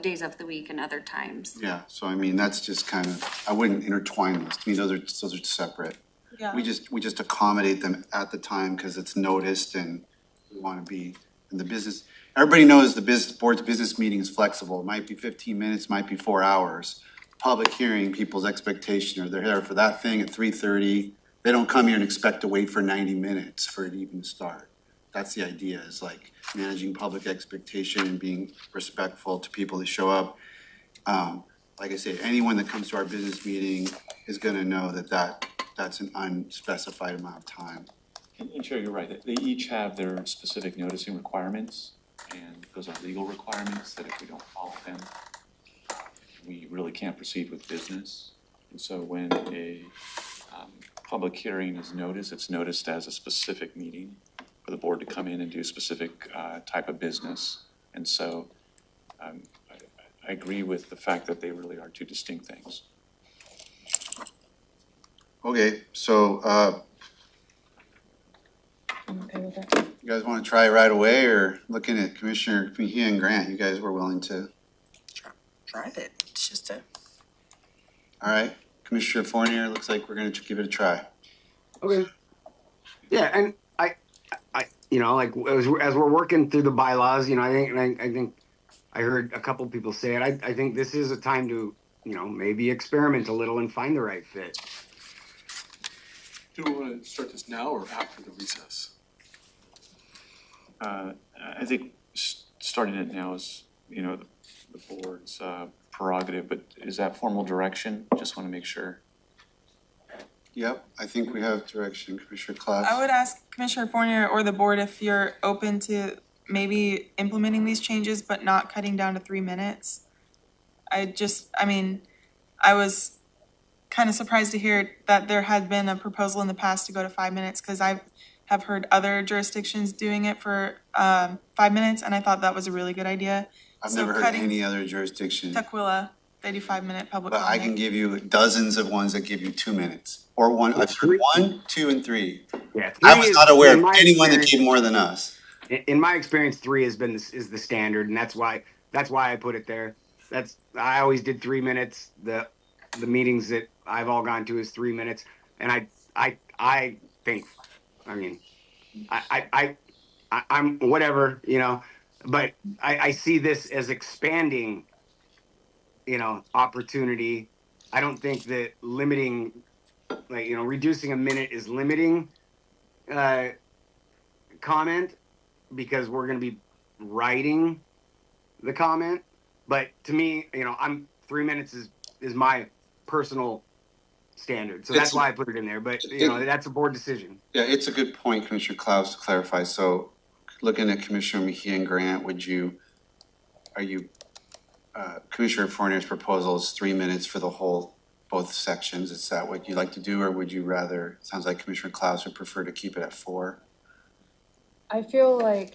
days of the week and other times. Yeah, so I mean, that's just kind of, I wouldn't intertwine those, to me, those are separate. Yeah. We just accommodate them at the time because it's noticed and we want to be in the business. Everybody knows the board's business meeting is flexible. It might be 15 minutes, might be 4 hours. Public hearing, people's expectation are they're here for that thing at 3:30. They don't come here and expect to wait for 90 minutes for it even to start. That's the idea, is like managing public expectation and being respectful to people that show up. Like I say, anyone that comes to our business meeting is gonna know that's an unspecified amount of time. And Chair, you're right, they each have their specific noticing requirements, and those are legal requirements that if we don't follow them, we really can't proceed with business. And so when a public hearing is noticed, it's noticed as a specific meeting for the board to come in and do a specific type of business. And so I agree with the fact that they really are two distinct things. Okay, so you guys want to try it right away, or looking at Commissioner Mejia and Grant, you guys were willing to? Try it. It's just a. All right, Commissioner Fournier, looks like we're gonna give it a try. Okay. Yeah, and I, you know, like as we're working through the bylaws, you know, I think I heard a couple people say it. I think this is a time to, you know, maybe experiment a little and find the right fit. Do we want to start this now or after the recess? I think starting it now is, you know, the board's prerogative, but is that formal direction? Just want to make sure. Yep, I think we have direction, Commissioner Klaus. I would ask Commissioner Fournier or the board if you're open to maybe implementing these changes, but not cutting down to 3 minutes. I was kind of surprised to hear that there had been a proposal in the past to go to 5 minutes, because I have heard other jurisdictions doing it for 5 minutes, and I thought that was a really good idea. I've never heard any other jurisdiction. Tukwila, they do 5-minute public But comment. I can give you dozens of ones that give you 2 minutes, or one, 2 and 3. Yeah, I was not aware of anyone that gave more than us. In my experience, 3 is the standard, and that's why I put it there. I always did 3 minutes. The meetings that I've all gone to is 3 minutes, and I think, I mean, I'm whatever, you know, but I see this as expanding, you know, opportunity. I don't think that limiting, like, you know, reducing a minute is limiting comment, because we're going to be writing the comment. But to me, you know, 3 minutes is my personal standard. So that's why I put it in there. But, you know, that's a board decision. Yeah, it's a good point, Commissioner Klaus, to clarify. So looking at Commissioner Mejia and Grant, Commissioner Fournier's proposal is 3 minutes for both sections. Is that what you'd like to do, or would you rather, sounds like Commissioner Klaus would prefer to keep it at 4? I feel like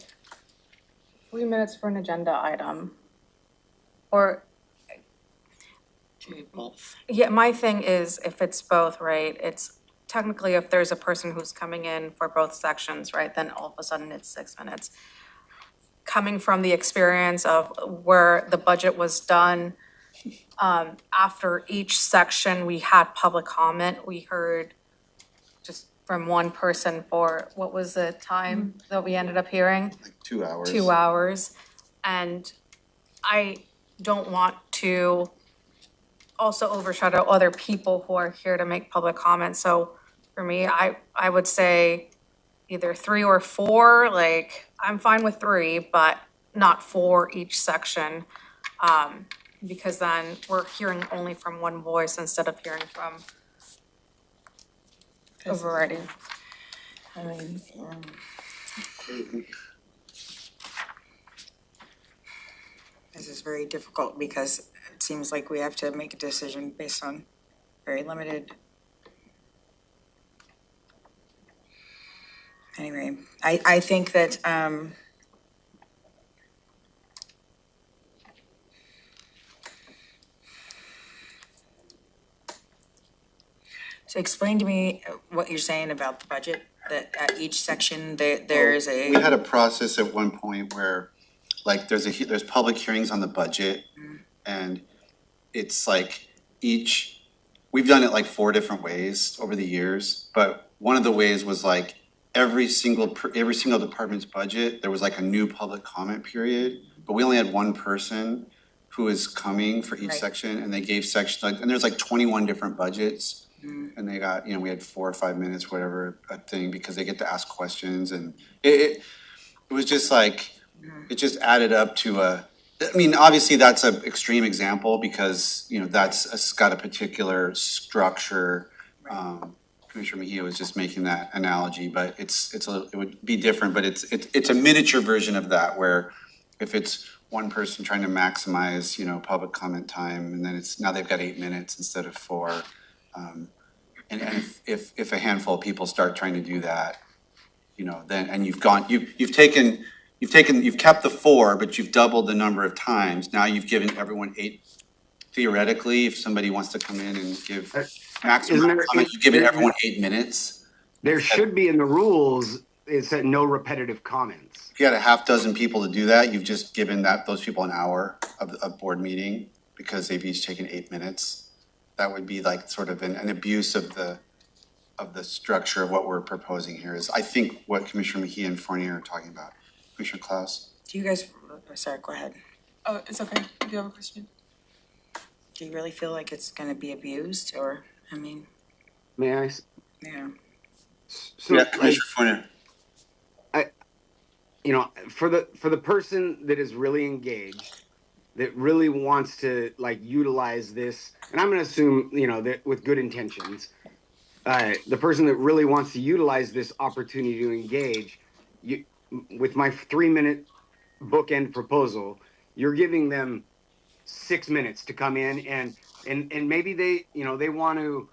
3 minutes for an agenda item, or. Both. Yeah, my thing is, if it's both, right, it's technically if there's a person who's coming in for both sections, right, then all of a sudden it's 6 minutes. Coming from the experience of where the budget was done, after each section, we had public comment. We heard just from one person for, what was the time that we ended up hearing? Like 2 hours. 2 hours. And I don't want to also overshadow other people who are here to make public comments. So for me, I would say either 3 or 4. Like, I'm fine with 3, but not 4 each section. Because then we're hearing only from one voice instead of hearing from a variety. I mean, this is very difficult because it seems like we have to make a decision based on very limited anyway, I think that, so explain to me what you're saying about the budget, that at each section, there's a. We had a process at one point where, like, there's public hearings on the budget, and it's like we've done it like 4 different ways over the years, but one of the ways was like every single department's budget, there was like a new public comment period, but we only had one person who is coming for each section, and they gave sections, and there's like 21 different budgets. And they got, we had 4 or 5 minutes, whatever, a thing, because they get to ask questions, and it was just like, it just added up to obviously that's an extreme example because, it's got a particular structure. Commissioner Mejia was just making that analogy, but it would be different, but it's a miniature version of that, where if it's one person trying to maximize, public comment time, and then now they've got 8 minutes instead of 4. And if a handful of people start trying to do that, then, and you've kept the 4, but you've doubled the number of times. Now you've given everyone 8. Theoretically, if somebody wants to come in and give maximum comment, you've given everyone 8 minutes. There should be in the rules, it said no repetitive comments. If you had a half dozen people to do that, you've just given those people an hour of a board meeting because they've each taken 8 minutes. That would be like sort of an abuse of the structure of what we're proposing here is, I think, what Commissioner Mejia and Fournier are talking about. Commissioner Klaus? Do you guys, sorry, go ahead. Oh, it's okay. Do you have a question? Do you really feel like it's gonna be abused, or, May I? Yeah. So, yeah, Commissioner Fournier. For the person that is really engaged, that really wants to utilize this, and I'm going to assume, that with good intentions, the person that really wants to utilize this opportunity to engage, with my 3-minute bookend proposal, you're giving them 6 minutes to come in and maybe they want to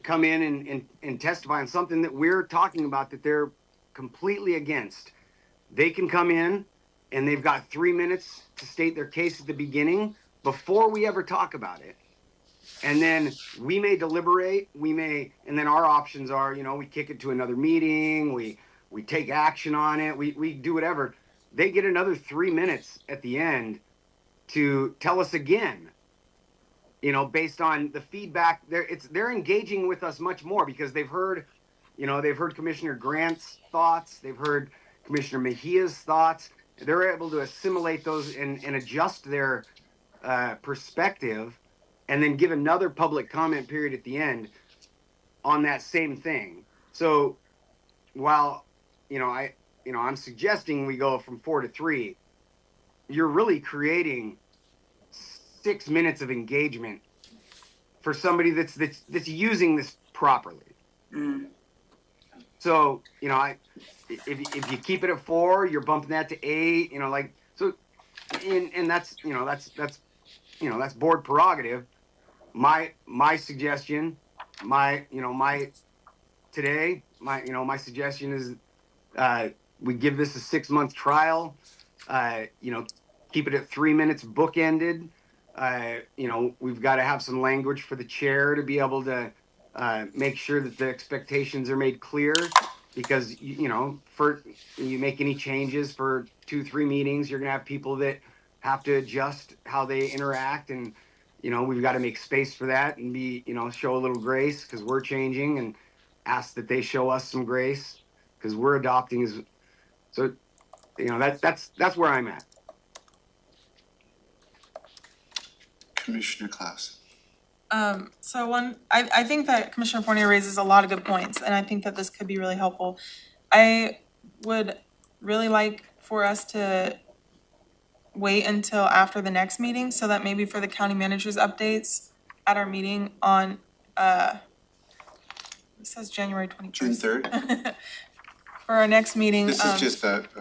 come in and testify on something that we're talking about that they're completely against. They can come in and they've got 3 minutes to state their case at the beginning before we ever talk about it. And then we may deliberate, and then our options are, we kick it to another meeting, we take action on it, we do whatever. They get another 3 minutes at the end to tell us again, based on the feedback. They're engaging with us much more because they've heard Commissioner Grant's thoughts, they've heard Commissioner Mejia's thoughts. They're able to assimilate those and adjust their perspective, and then give another public comment period at the end on that same thing. So while I'm suggesting we go from 4 to 3, you're really creating 6 minutes of engagement for somebody that's using this properly. So if you keep it at 4, you're bumping that to 8. So, and that's board prerogative. My suggestion, my suggestion is we give this a 6-month trial. Keep it at 3 minutes bookended. We've got to have some language for the chair to be able to make sure that the expectations are made clear, because for you make any changes for 2-3 meetings, you're gonna have people that have to adjust how they interact, and we've got to make space for that and be show a little grace because we're changing, and ask that they show us some grace because we're adopting. So that's where I'm at. Commissioner Klaus. I think that Commissioner Fournier raises a lot of good points, and I think that this could be really helpful. I would really like for us to wait until after the next meeting, so that maybe for the county manager's updates at our meeting on, it says January 21st. June 3rd? For our next meeting. This is just this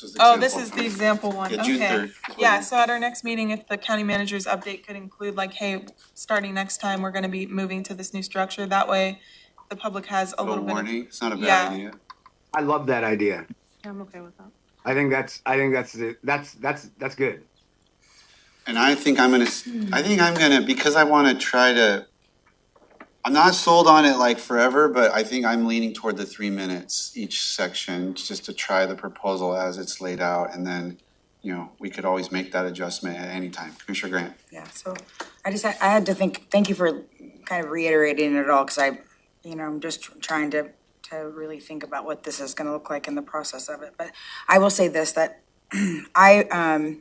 was the Oh, example. this is the example one, Yeah, okay. June 3rd. Yeah, so at our next meeting, if the county manager's update could include hey, starting next time, we're gonna be moving to this new structure. That way, the public has a little bit of. Warning, it's not a bad idea. I love that idea. Yeah, I'm okay with that. I think that's good. And I think I'm gonna, because I wanna try to, I'm not sold on it like forever, but I think I'm leaning toward the 3 minutes each section, just to try the proposal as it's laid out, and then, we could always make that adjustment at any time. Commissioner Grant? Yeah, so I had to thank you for kind of reiterating it all, because I'm just trying to really think about what this is gonna look like in the process of it. But I will say this, that I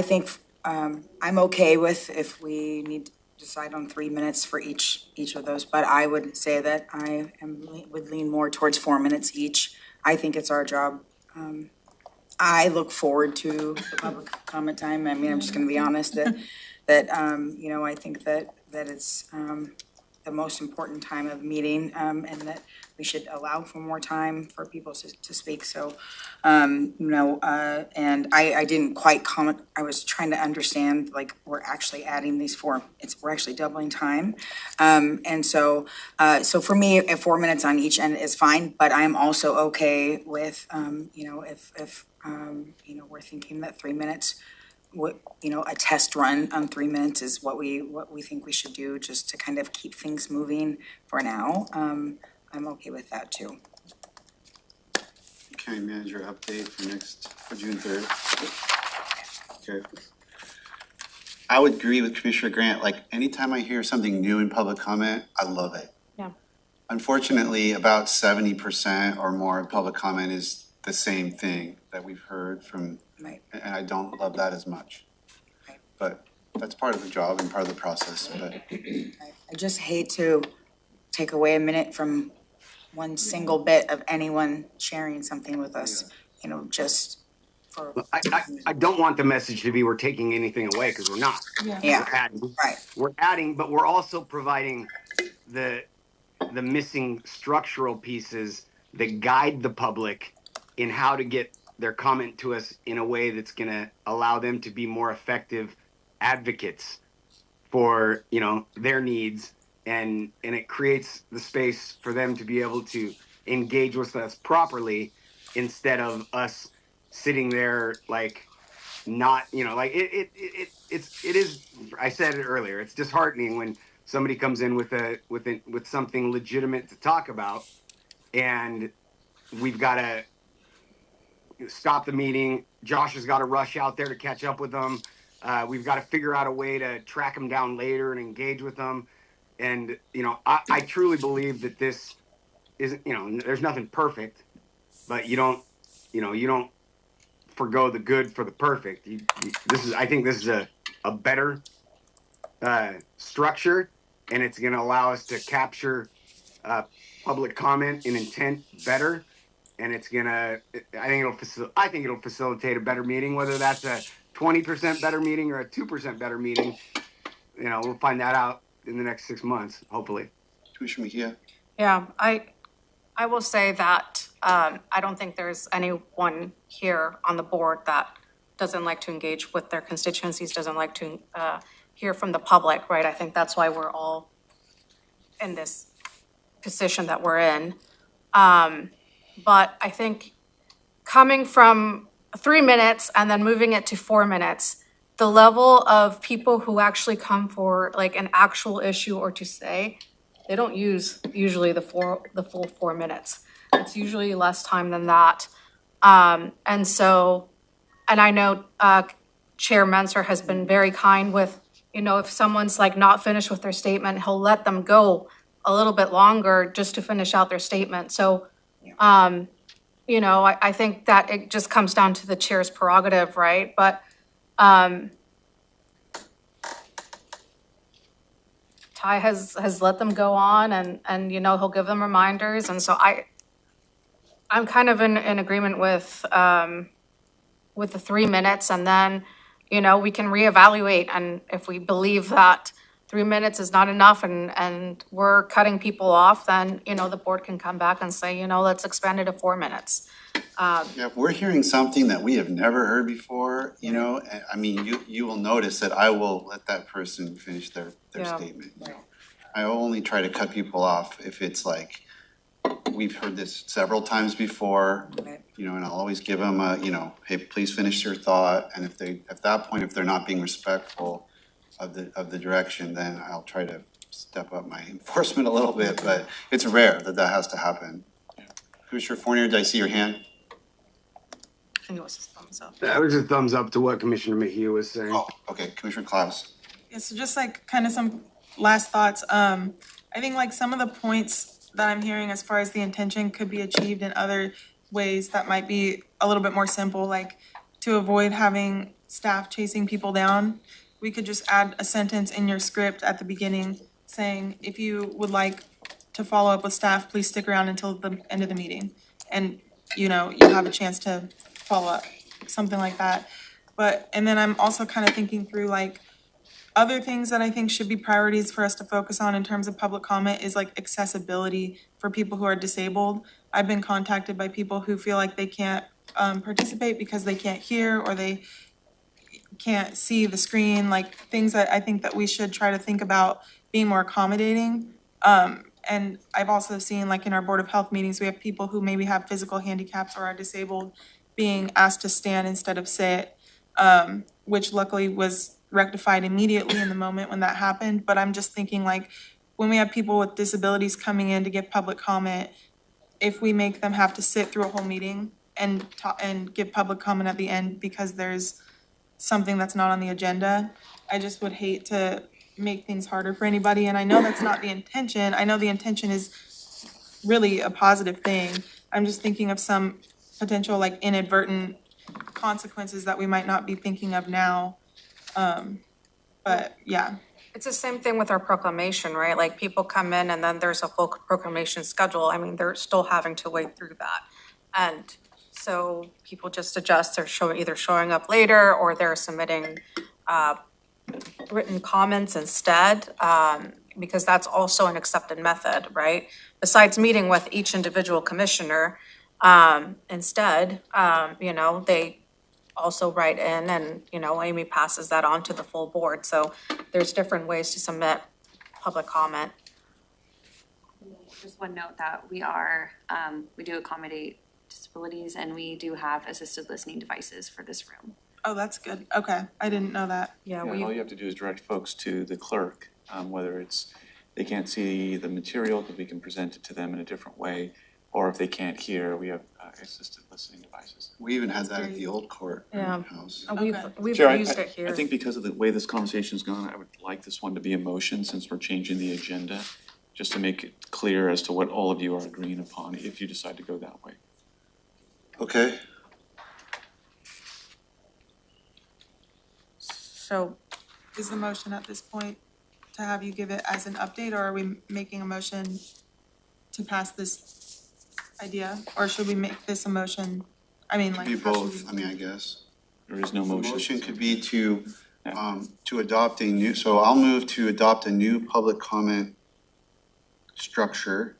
think I'm okay with if we need to decide on 3 minutes for each of those, but I would say that would lean more towards 4 minutes each. I think it's our job. I look forward to the public comment time. I mean, I'm just gonna be honest that I think that it's the most important time of meeting, and that we should allow for more time for people to speak. So, and I didn't quite comment. I was trying to understand, like, we're actually adding these we're actually doubling time. And so for me, 4 minutes on each end is fine, but I'm also okay with, if we're thinking that 3 minutes, a test run on 3 minutes is what we think we should do, just to kind of keep things moving for now. I'm okay with that too. County manager update for June 3rd. Okay. I would agree with Commissioner Grant, like, anytime I hear something new in public comment, I love it. Yeah. Unfortunately, about 70% or more of public comment is the same thing that we've heard from, Right. and I don't love that as much. But that's part of the job and part of the process, but. I just hate to take away a minute from one single bit of anyone sharing something with us, just for. I don't want the message to be we're taking anything away, because we're not. Yeah. We're adding. Right. We're adding, but we're also providing the missing structural pieces that guide the public in how to get their comment to us in a way that's going to allow them to be more effective advocates for, their needs, and it creates the space for them to be able to engage with us properly, instead of us sitting there like not, it is, I said it earlier, it's disheartening when somebody comes in with something legitimate to talk about, and we've got to stop the meeting. Josh has got to rush out there to catch up with them. We've got to figure out a way to track them down later and engage with them. And, I truly believe that this isn't, there's nothing perfect, but you don't forgo the good for the perfect. I think this is a better structure, and it's going to allow us to capture public comment and intent better. And it's gonna, I think it'll facilitate a better meeting, whether that's a 20% better meeting or a 2% better meeting. We'll find that out in the next 6 months, hopefully. Commissioner Mejia? Yeah, I will say that I don't think there's anyone here on the board that doesn't like to engage with their constituencies, doesn't like to hear from the public, right? I think that's why we're all in this position that we're in. But I think coming from 3 minutes and then moving it to 4 minutes, the level of people who actually come for like an actual issue or to say, they don't use usually the full 4 minutes. It's usually less time than that. And I know Chair Menser has been very kind with, if someone's like not finished with their statement, he'll let them go a little bit longer just to finish out their statement. So I think that it just comes down to the chair's prerogative, right? But Ty has let them go on, and he'll give them reminders, and so I'm kind of in agreement with the 3 minutes, and then we can reevaluate, and if we believe that 3 minutes is not enough and we're cutting people off, then, the board can come back and say, let's expand it to 4 minutes. Yeah, if we're hearing something that we have never heard before, I mean, you will notice that I will let that person finish their Yeah. statement. I only try to cut people off if it's like we've heard this several times before, and I'll always give them hey, please finish your thought. And if they, at that point, if they're not being respectful of the direction, then I'll try to step up my enforcement a little bit, but it's rare that has to happen. Commissioner Fournier, did I see your hand? I think it was just thumbs up. That was a thumbs up to what Commissioner Mejia was saying. Oh, okay, Commissioner Klaus. Yeah, so just like kind of some last thoughts. I think like some of the points that I'm hearing as far as the intention could be achieved in other ways that might be a little bit more simple, like to avoid having staff chasing people down. We could just add a sentence in your script at the beginning saying, if you would like to follow up with staff, please stick around until the end of the meeting. And, you have a chance to follow up, something like that. And then I'm also kind of thinking through like, other things that I think should be priorities for us to focus on in terms of public comment is like accessibility for people who are disabled. I've been contacted by people who feel like they can't participate because they can't hear or they can't see the screen, like things that I think that we should try to think about being more accommodating. And I've also seen like in our Board of Health meetings, we have people who maybe have physical handicaps or are disabled being asked to stand instead of sit, which luckily was rectified immediately in the moment when that happened. But I'm just thinking like when we have people with disabilities coming in to give public comment, if we make them have to sit through a whole meeting and give public comment at the end because there's something that's not on the agenda, I just would hate to make things harder for anybody. And I know that's not the intention. I know the intention is really a positive thing. I'm just thinking of some potential like inadvertent consequences that we might not be thinking of now. But yeah. It's the same thing with our proclamation, right? Like people come in and then there's a full proclamation schedule. I mean, they're still having to wade through that. And so people just adjust, they're either showing up later or they're submitting written comments instead, because that's also an accepted method, right? Besides meeting with each individual commissioner, instead, they also write in and, Amy passes that on to the full board. So there's different ways to submit public comment. Just one note that we do accommodate disabilities and we do have assisted listening devices for this room. Oh, that's good. Okay, I didn't know that. Yeah, all you have to do is direct folks to the clerk, whether it's they can't see the material, that we can present it to them in a different way, or if they can't hear, we have assisted listening devices. We even had that at the old court house. We've Chair, used it here. I think because of the way this conversation's gone, I would like this one to be a motion since we're changing the agenda, just to make it clear as to what all of you are agreeing upon if you decide to go that way. Okay. So is the motion at this point to have you give it as an update, or are we making a motion to pass this idea? Or should we make this a motion? I mean, like. Be both, I guess. There is no The motion. motion could be to adopt a new, so I'll move to adopt a new public comment structure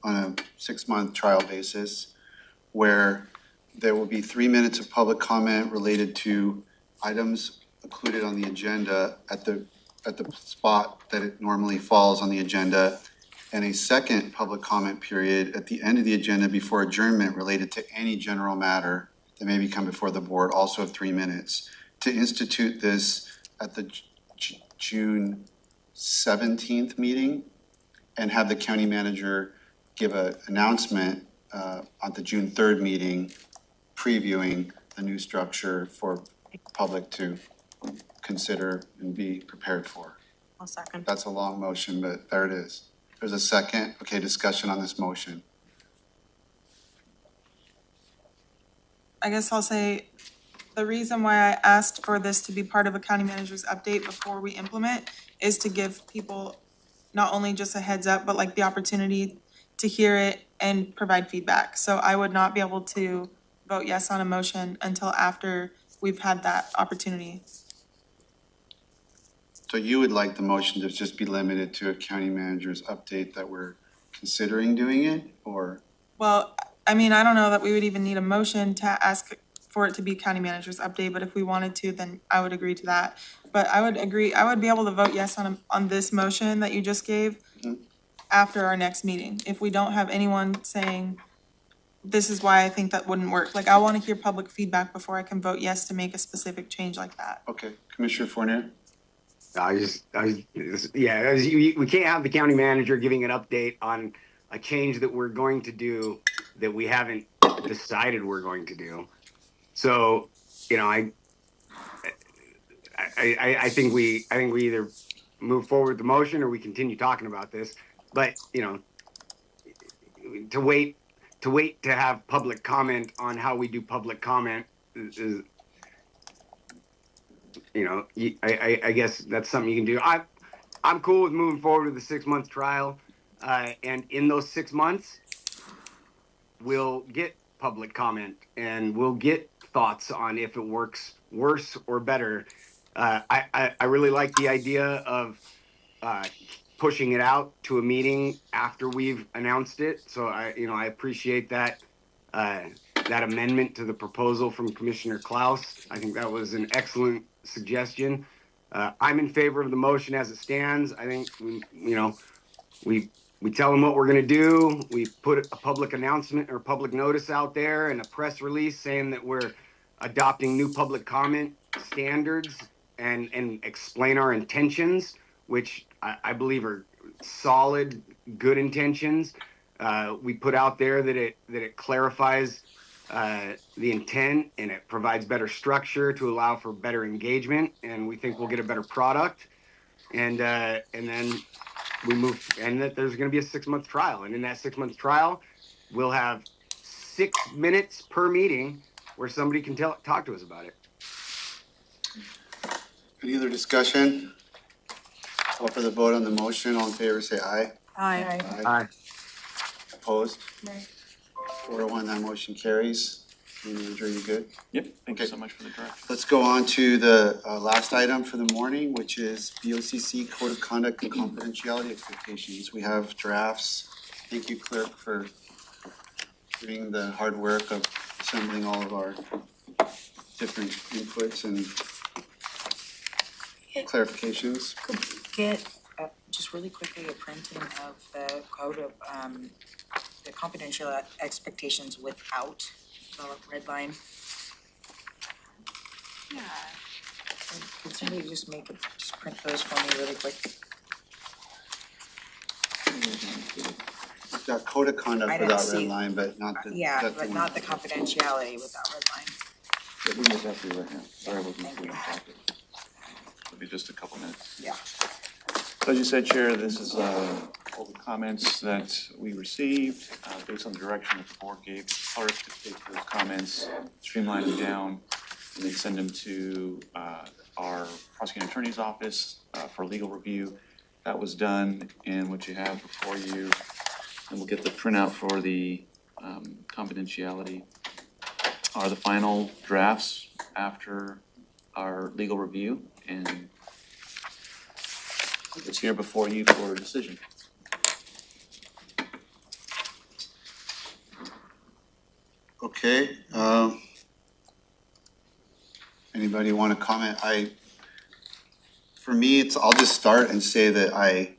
on a 6-month trial basis, where there will be 3 minutes of public comment related to items included on the agenda at the spot that it normally falls on the agenda, and a second public comment period at the end of the agenda before adjournment related to any general matter that may come before the board, also of 3 minutes. To institute this at the June 17th meeting and have the county manager give an announcement at the June 3rd meeting previewing the new structure for public to consider and be prepared for. I'll second. That's a long motion, but there it is. There's a second. Okay, discussion on this motion. I guess I'll say the reason why I asked for this to be part of a county manager's update before we implement is to give people not only just a heads up, but like the opportunity to hear it and provide feedback. So I would not be able to vote yes on a motion until after we've had that opportunity. So you would like the motion to just be limited to a county manager's update that we're considering doing it, or? Well, I mean, I don't know that we would even need a motion to ask for it to be county manager's update, but if we wanted to, then I would agree to that. But I would agree, I would be able to vote yes on this motion that you just gave. after our next meeting. If we don't have anyone saying, this is why I think that wouldn't work, like I wanna hear public feedback before I can vote yes to make a specific change like that. Okay, Commissioner Fournier? We can't have the county manager giving an update on a change that we're going to do that we haven't decided we're going to do. So, you know, I think we either move forward with the motion or we continue talking about this. But, you know, to wait to have public comment on how we do public comment is you know, I guess that's something you can do. I'm cool with moving forward with the 6-month trial. And in those 6 months, we'll get public comment and we'll get thoughts on if it works worse or better. I really like the idea of pushing it out to a meeting after we've announced it. So I appreciate that that amendment to the proposal from Commissioner Klaus. I think that was an excellent suggestion. I'm in favor of the motion as it stands. I think we tell them what we're going to do. We put a public announcement or public notice out there and a press release saying that we're adopting new public comment standards and explain our intentions, which I believe are solid, good intentions. We put out there that it clarifies the intent and it provides better structure to allow for better engagement, and we think we'll get a better product. And then we move, and that there's going to be a 6-month trial, and in that 6-month trial, we'll have 6 minutes per meeting where somebody can talk to us about it. Any other discussion? Call for the vote on the motion. All in favor, say aye. Aye. Aye. Opposed? Right. 4-1, that motion carries. Manager, you good? Yep, thank you so much for the direction. Let's go on to the last item for the morning, which is BOCC Code of Conduct and Confidentiality Expectations. We have drafts. Thank you, Clerk, for doing the hard work of assembling all of our different inputs and clarifications. Could we get, just really quickly, a printing of the code of, the confidential expectations without the red line? Yeah. Could somebody just print those for me really quick? We've got Code of Conduct I didn't without see red it. line, but not the. Yeah, that's but the not one. the confidentiality without red line. Yeah, we can get that right now. Sorry, I wasn't Thank including you. that. It'll be just a couple minutes. Yeah. So as you said, Chair, this is all the comments that we received based on the direction that the board gave the clerk to take those comments, streamline them down, and then send them to our prosecuting attorney's office for legal review. That was done, and what you have before you, and we'll get the printout for the confidentiality, are the final drafts after our legal review, and it's here before you for a decision. Okay, anybody want to comment? For me, I'll just start and say that I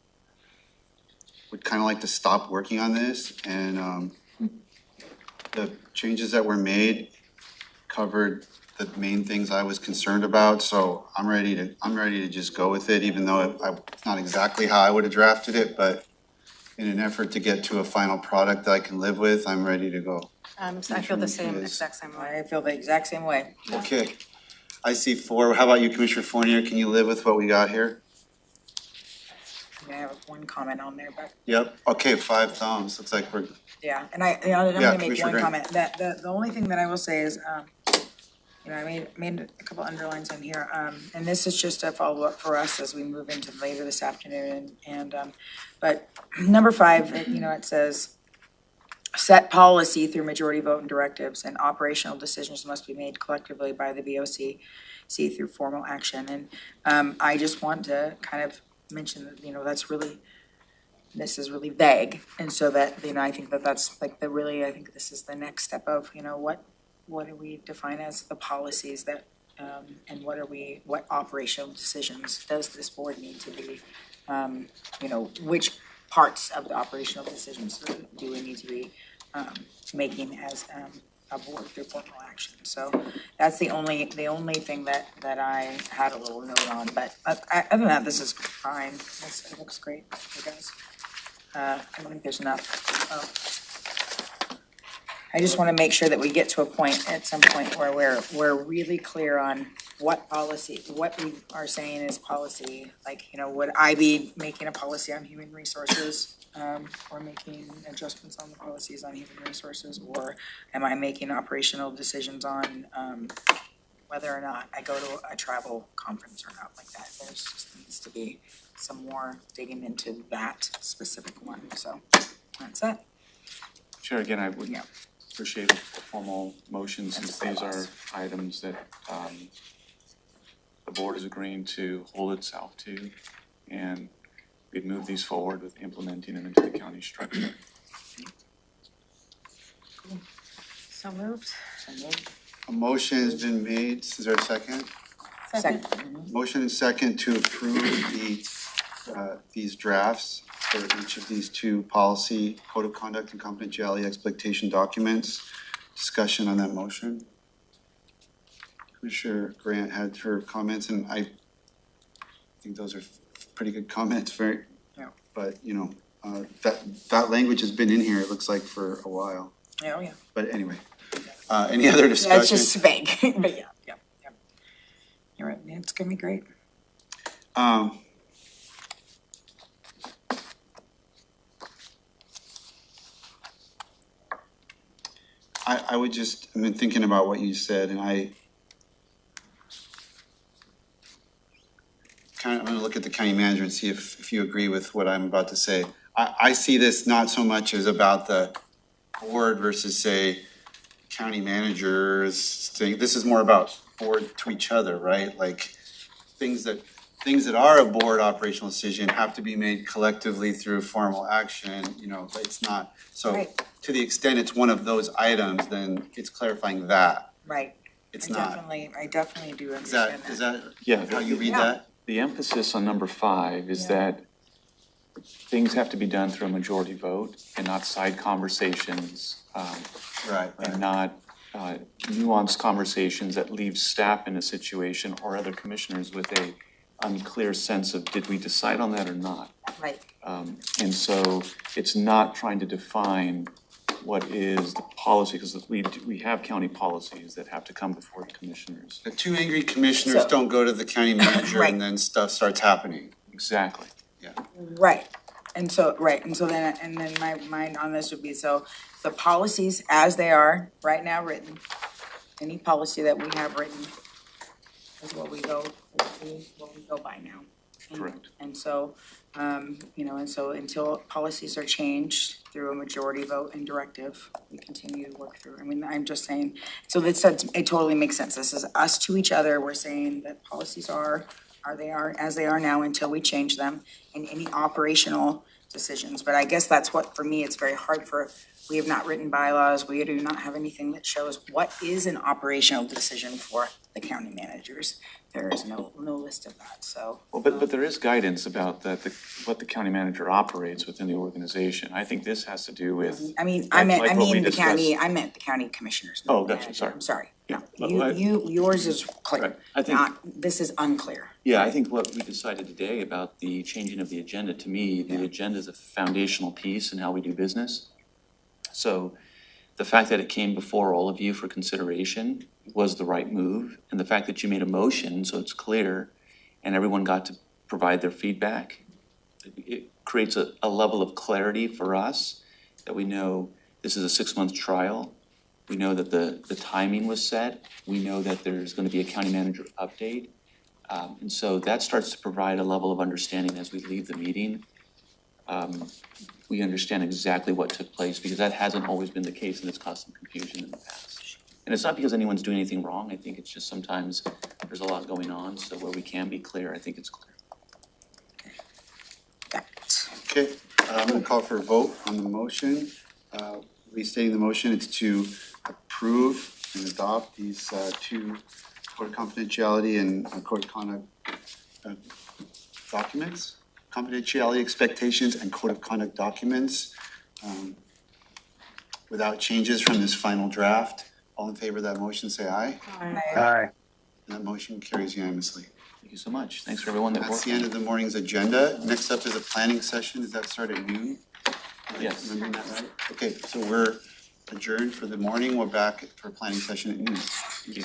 would kind of like to stop working on this, and the changes that were made covered the main things I was concerned about, so I'm ready to just go with it, even though it's not exactly how I would have drafted it, but in an effort to get to a final product that I can live with, I'm ready to go. I feel the exact same way. I feel the exact same way. Okay, I see 4. How about you, Commissioner Fournier? Can you live with what we got here? I have one comment on there, but Yep, okay, 5 thumbs. Looks like we're, yeah, and I'm gonna make Commissioner one Grant. comment, that the only thing that I will say is, I made a couple underlines on here, and this is just a follow-up for us as we move into later this afternoon, and but number 5, it says, set policy through majority vote and directives, and operational decisions must be made collectively by the BOCC through formal action, and I just want to kind of mention that, this is really vague, and so that, I think that's like I think this is the next step of, what do we define as the policies that, and what operational decisions does this board need to be, which parts of the operational decisions that do we need to be making as a board through formal action. So that's the only thing that I had a little note on, but other than that, this is fine. It looks great, it does. I don't think there's enough. I just want to make sure that we get to a point, at some point, where we're really clear on what policy, what we are saying is policy. Like, you know, would I be making a policy on human resources, or making adjustments on the policies on human resources, or am I making operational decisions on whether or not I go to a travel conference or not, like that? There's just needs to be some more digging into that specific one. So that's it. Chair, again, I would appreciate a formal motion, since these are items that the board is agreeing to hold itself to, and we'd move these forward with implementing them into the county structure. So moved. A motion has been made. Is there a second? Second. Motion and second to approve these drafts for each of these two policy, code of conduct and confidentiality expectation documents. Discussion on that motion. Commissioner Grant had her comments, and I think those are pretty good comments, right? Yeah. But, you know, that language has been in here, it looks like, for a while. Oh, yeah. But anyway, any other discussion? That's just vague, but yeah. You're right, it's gonna be great. I would just, I've been thinking about what you said, and I'm gonna look at the county manager and see if you agree with what I'm about to say. I see this not so much as about the board versus, say, county managers. This is more about board to each other, right? Like things that are a board operational decision have to be made collectively through formal action, you know, but it's not. So Right. To the extent it's one of those items, then it's clarifying that. Right. It's I not. definitely do understand that. Is that Yeah. how you read Yeah. that? The emphasis on number 5 is that things have to be done through a majority vote and not side conversations, Right. and not nuanced conversations that leave staff in a situation or other commissioners with a unclear sense of, did we decide on that or not? Right. And so it's not trying to define what is the policy, because we have county policies that have to come before the commissioners. The two angry commissioners So- don't go to the county manager Right. and then stuff starts happening. Exactly. Right, and so then my mind on this would be, so the policies as they are right now written, any policy that we have written is what we go by now. Correct. And so, and so until policies are changed through a majority vote and directive, we continue to work through. I mean, I'm just saying, so it totally makes sense. This is us to each other. We're saying that policies are as they are now until we change them, and any operational decisions. But I guess that's what, for me, it's very hard we have not written bylaws. We do not have anything that shows what is an operational decision for the county managers. There is no list of that, so. Well, but there is guidance about what the county manager operates within the organization. I think this has to do with. I meant discussed. I meant the county commissioners. Oh, not gotcha, manager. sorry. I'm sorry. Yeah. Yours is clear, Right. I think- this is unclear. Yeah, I think what we decided today about the changing of the agenda, to me, the agenda is a foundational piece in how we do business. So the fact that it came before all of you for consideration was the right move. And the fact that you made a motion, so it's clear, and everyone got to provide their feedback, it creates a level of clarity for us that we know this is a 6-month trial. We know that the timing was set. We know that there's going to be a county manager update. And so that starts to provide a level of understanding as we leave the meeting. We understand exactly what took place, because that hasn't always been the case, and it's caused some confusion in the past. And it's not because anyone's doing anything wrong. I think it's just sometimes there's a lot going on, so where we can be clear, I think it's clear. Okay, I'm gonna call for a vote on the motion. Restating the motion, it's to approve and adopt these two code of confidentiality and code of conduct documents, confidentiality expectations and code of conduct documents without changes from this final draft. All in favor of that motion, say aye. Aye. And that motion carries unanimously. Thank you so much. Thanks for everyone that That's worked. the end of the morning's agenda. Next up is a planning session. Does that start at noon? Yes. Remembering that right? Okay, so we're adjourned for the morning. We're back for planning session at noon. Thank you.